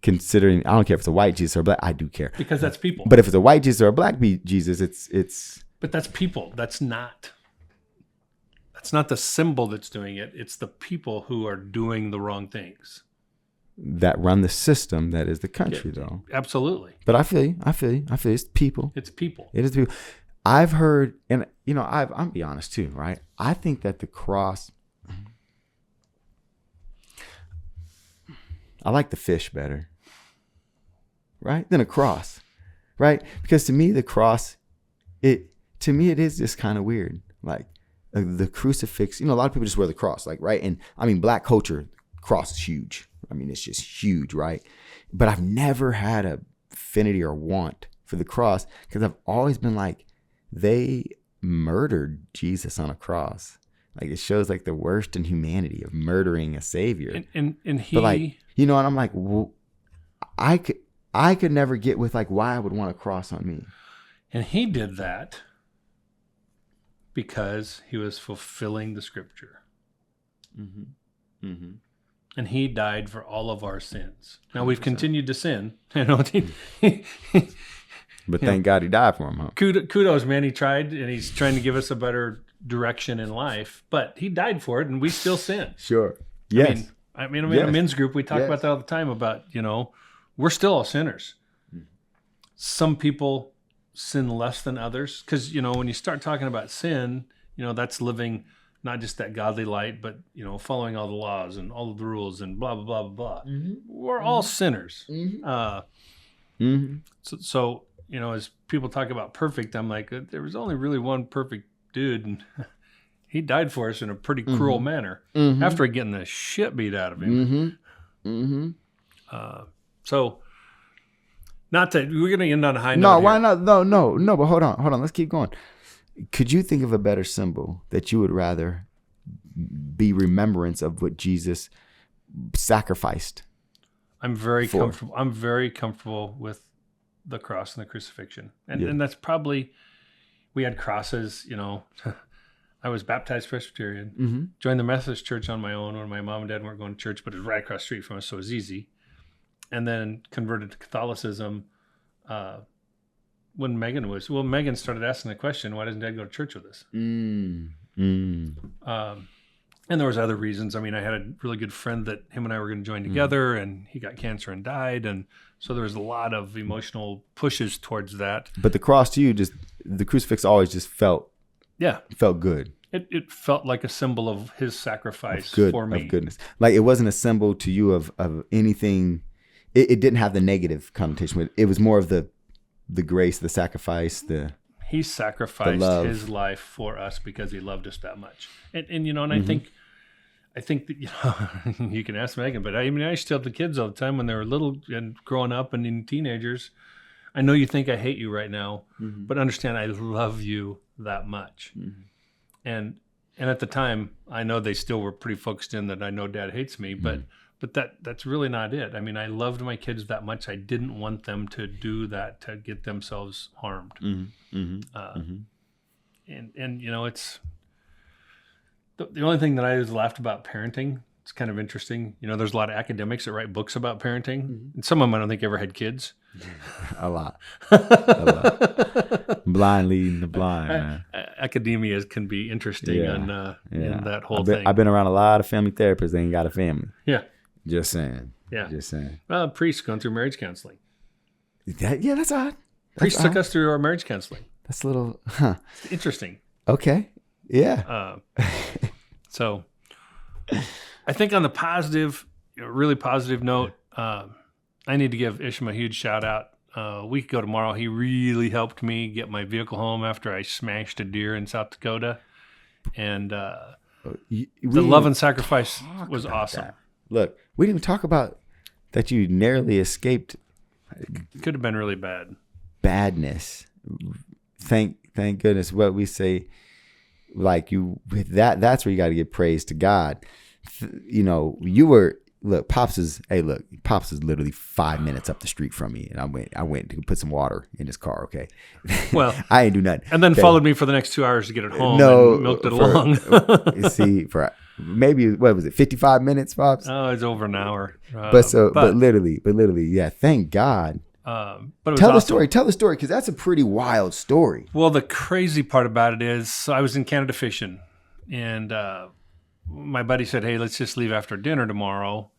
Considering, I don't care if it's a white Jesus or a black, I do care. Because that's people. But if it's a white Jesus or a black Jesus, it's. But that's people. That's not the symbol that's doing it. It's the people who are doing the wrong things. that run the system that is the country, though. Absolutely. But I feel you. It's people. It's people. It is people. I've heard, and I'm be honest too, right? I think that the cross, I like the fish better, right, than a cross, right? Because to me, the cross, it is just kind of weird. Like the crucifix, a lot of people just wear the cross, like, right? And I mean, Black culture, cross is huge. I mean, it's just huge, right? But I've never had a affinity or want for the cross because I've always been like, they murdered Jesus on a cross. Like, it shows like the worst in humanity of murdering a savior. And he, but like, and I'm like, well, I could never get with like why I would want a cross on me. And he did that because he was fulfilling the scripture. Mm-hmm. Mm-hmm. And he died for all of our sins. Now, we've continued to sin. But thank God he died for him, huh? Kudos, man. He tried, and he's trying to give us a better direction in life. But he died for it, and we still sin. Sure. Yes. I mean, in a men's group, we talk about that all the time about, we're still all sinners. Some people sin less than others. Because, when you start talking about sin, that's living not just that godly light, but, following all the laws and all of the rules and blah, blah, blah, blah, blah. Mm-hmm. We're all sinners. Mm-hmm. So, as people talk about perfect, I'm like, there was only really one perfect dude, and he died for us in a pretty cruel manner after getting the shit beat out of him. So, not that we're going to end on a high note. No, why not? No, but hold on. Let's keep going. Could you think of a better symbol that you would rather be remembrance of what Jesus sacrificed? I'm very comfortable. I'm very comfortable with the cross and the crucifixion. And that's probably, we had crosses, I was baptized Presbyterian, joined the Methodist Church on my own when my mom and dad weren't going to church, but it was right across the street from us, so it was easy. And then converted to Catholicism when Megan started asking the question, why doesn't Dad go to church with us? And there was other reasons. I mean, I had a really good friend that him and I were going to join together, and he got cancer and died. And so there was a lot of emotional pushes towards that. But the cross to you, the crucifix always just felt good. It felt like a symbol of his sacrifice for me. Of goodness. Like, it wasn't a symbol to you of anything. It didn't have the negative connotation. It was more of the grace, the sacrifice, he sacrificed his life for us because he loved us that much. And I think that, you can ask Megan, but I used to tell the kids all the time when they were little and growing up and in teenagers, I know you think I hate you right now, but understand I love you that much. And at the time, I know they still were pretty focused in that I know Dad hates me, but that's really not it. I mean, I loved my kids that much. I didn't want them to do that to get themselves harmed. And it's the only thing that I always laughed about parenting. It's kind of interesting. There's a lot of academics that write books about parenting, and some of them I don't think ever had kids. A lot. Blind leading the blind, man. Academia can be interesting in that whole thing. I've been around a lot of family therapists that ain't got a family. Yeah. Just saying. Yeah. Just saying. Priests going through marriage counseling. That's odd. Priests took us through our marriage counseling. That's a little, It's interesting. Okay. Yeah. So I think on the positive, really positive note, I need to give Isham a huge shout out. A week ago tomorrow, he really helped me get my vehicle home after I smashed a deer in South Dakota. And the love and sacrifice was awesome. That. Look, we didn't even talk about that you narrowly escaped. Could have been really bad. Badness. Thank goodness. What we say, like, that's where you got to give praise to God. You were, Pops is literally 5 minutes up the street from me, and I went to put some water in his car. Okay, well, I ain't do nothing, and then followed me for the next 2 hours to get it home. And milked it along. For maybe, what was it, 55 minutes, Pops? Oh, it's over an hour. But literally, yeah. Thank God. But it was Tell the awesome. story, because that's a pretty wild story. Well, the crazy part about it is, I was in Canada fishing, and my buddy said, "Hey, let's just leave after dinner tomorrow.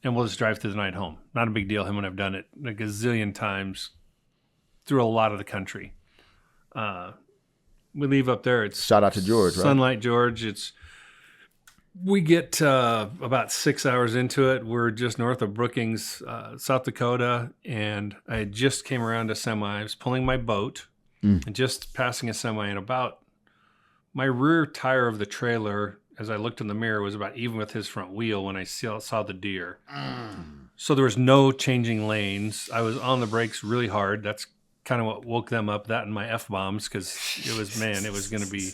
and we'll just drive through the night home. Not a big deal. Him and I've done it a gazillion times through a lot of the country. We leave up there. It's Shout out to George, right? Sunlight George. We get about 6 hours into it. We're just north of Brookings, South Dakota, and I just came around a semi. I was pulling my boat and just passing a semi, and about my rear tire of the trailer, as I looked in the mirror, was about even with his front wheel when I saw the deer. So there was no changing lanes. I was on the brakes really hard. That's kind of what woke them up, that and my F-bombs, because it was going to be...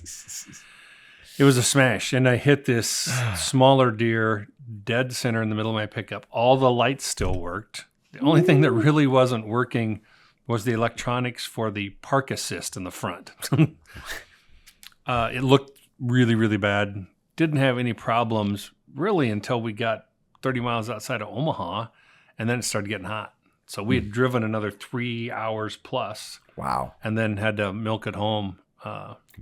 It was a smash, and I hit this smaller deer dead center in the middle of my pickup. All the lights still worked. The only thing that really wasn't working was the electronics for the park assist in the front. It looked really, really bad. Didn't have any problems really until we got 30 miles outside of Omaha, and then it started getting hot. So we had driven another 3 hours plus. Wow. And then had to milk it home.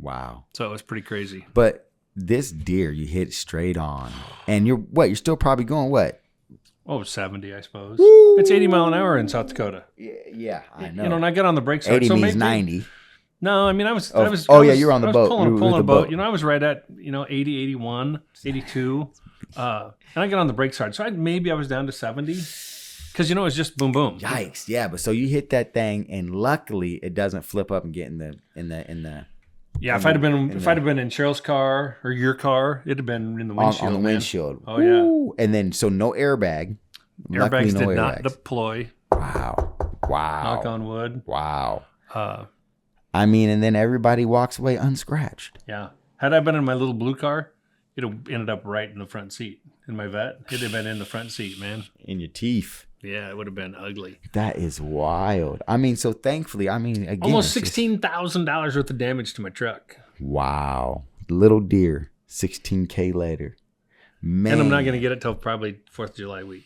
Wow. So it was pretty crazy. But this deer, you hit straight on. And you're still probably going what? Oh, 70, I suppose. Woo! It's 80 mile an hour in South Dakota. Yeah, I know. And I got on the brakes hard. 80 so means maybe, 90. No, I mean, I was you were on the boat. Pulling a boat. I was right at, 80, 81, 82. And I got on the brakes hard. So I was down to 70. Because, it was just boom, boom. Yikes. Yeah, but so you hit that thing, and luckily it doesn't flip up and get in the Yeah, if I'd have been in Cheryl's car or your car, it'd have been in the windshield. On the windshield. Oh, yeah. And then, so no airbag. Airbags did not deploy. Wow. Knock on wood. Wow. And then everybody walks away unscratched. Yeah. Had I been in my little blue car, it would have ended up right in the front seat. In my vet, it'd have been in the front seat, man. In your teeth. Yeah, it would have been ugly. That is wild. So thankfully, again. Almost $16,000 worth of damage to my truck. Wow. Little deer, 16K later. Man. And I'm not going to get it till probably 4th of July week.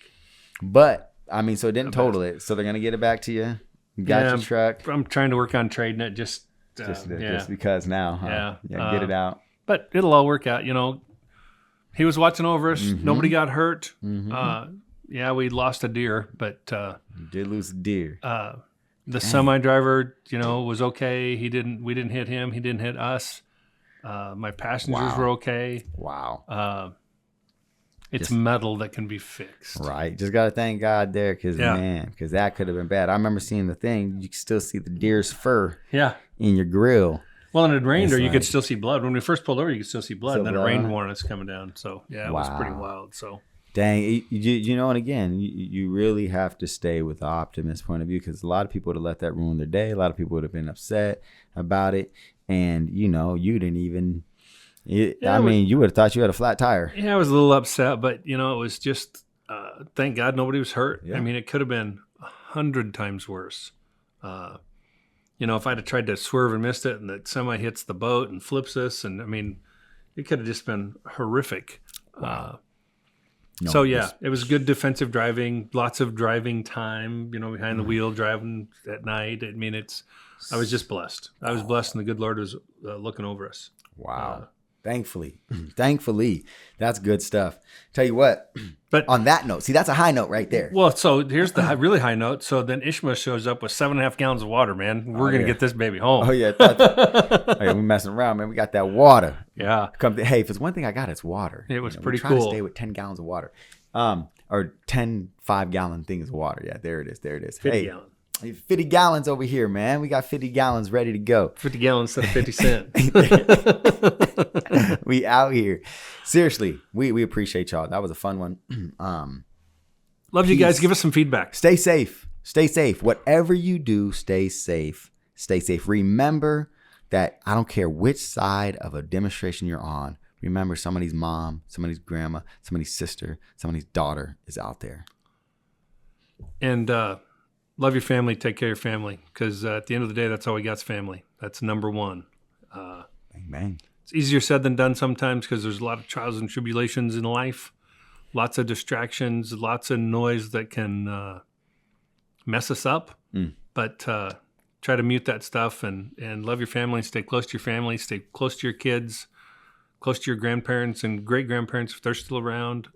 But, so it didn't total it. So they're going to get it back to you. You got your truck. I'm trying to work on trading it just because now, huh? Yeah. Get it out. But it'll all work out. He was watching over us. Mm-hmm. Nobody got hurt. Mm-hmm. We lost a deer, but you did lose a deer. The semi driver, was okay. We didn't hit him. He didn't hit us. My passengers were okay. Wow. It's metal that can be fixed. Right. Just got to thank God there because that could have been bad. I remember seeing the thing. You could still see the deer's fur in your grill. Well, and it rained, you could still see blood. When we first pulled over, you could still see blood, and then it rained more, and it's coming down. So, it was pretty wild. So, dang, and again, you really have to stay with the optimist point of view because a lot of people would have let that ruin their day. A lot of people would have been upset about it, and you didn't even. You would have thought you had a flat tire. Yeah, I was a little upset, but it was just thank God nobody was hurt. Yeah. It could have been 100 times worse. If I'd have tried to swerve and missed it and the semi hits the boat and flips us, and it could have just been horrific. Wow. It was good defensive driving, lots of driving time, behind the wheel, driving at night. I was just blessed. I was blessed, and the good Lord was looking over us. Wow. Thankfully, that's good stuff. Tell you what, but on that note, see, that's a high note right there. Well, so here's the really high note. So then Ishmael shows up with 7.5 gallons of water, man. We're going to get this baby home. Oh, yeah. We're messing around, man. We got that water. Yeah. Hey, if there's one thing I got, it's water. It was pretty cool. cool. To stay with 10 gallons of water. Or 10 5-gallon things of water. Yeah, there it is. 50 gallons. 50 gallons over here, man. We got 50 gallons ready to go. 50 gallons instead of 50 cents. We out here. Seriously, we appreciate y'all. That was a fun one. Love you guys. Give us some feedback. Stay safe. Whatever you do, stay safe. Remember that I don't care which side of a demonstration you're on. Remember somebody's mom, somebody's grandma, somebody's sister, somebody's daughter is out there. And love your family. Take care of your family. Because at the end of the day, that's all we got's family. That's number one. Amen. It's easier said than done sometimes because there's a lot of trials and tribulations in life. Lots of distractions, lots of noise that can mess us up. But try to mute that stuff and love your family. Stay close to your family. Stay close to your kids. Close to your grandparents and great-grandparents if they're still around.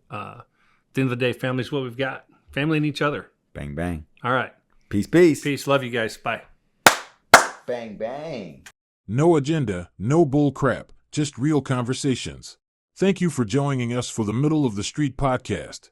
the end of the day, family's what we've got. Family and each other. Bang, bang. All right. Peace, peace. Peace. Love you guys. Bye. Bang, bang. No agenda, no bull crap, just real conversations. Thank you for joining us for the Middle of the Street podcast.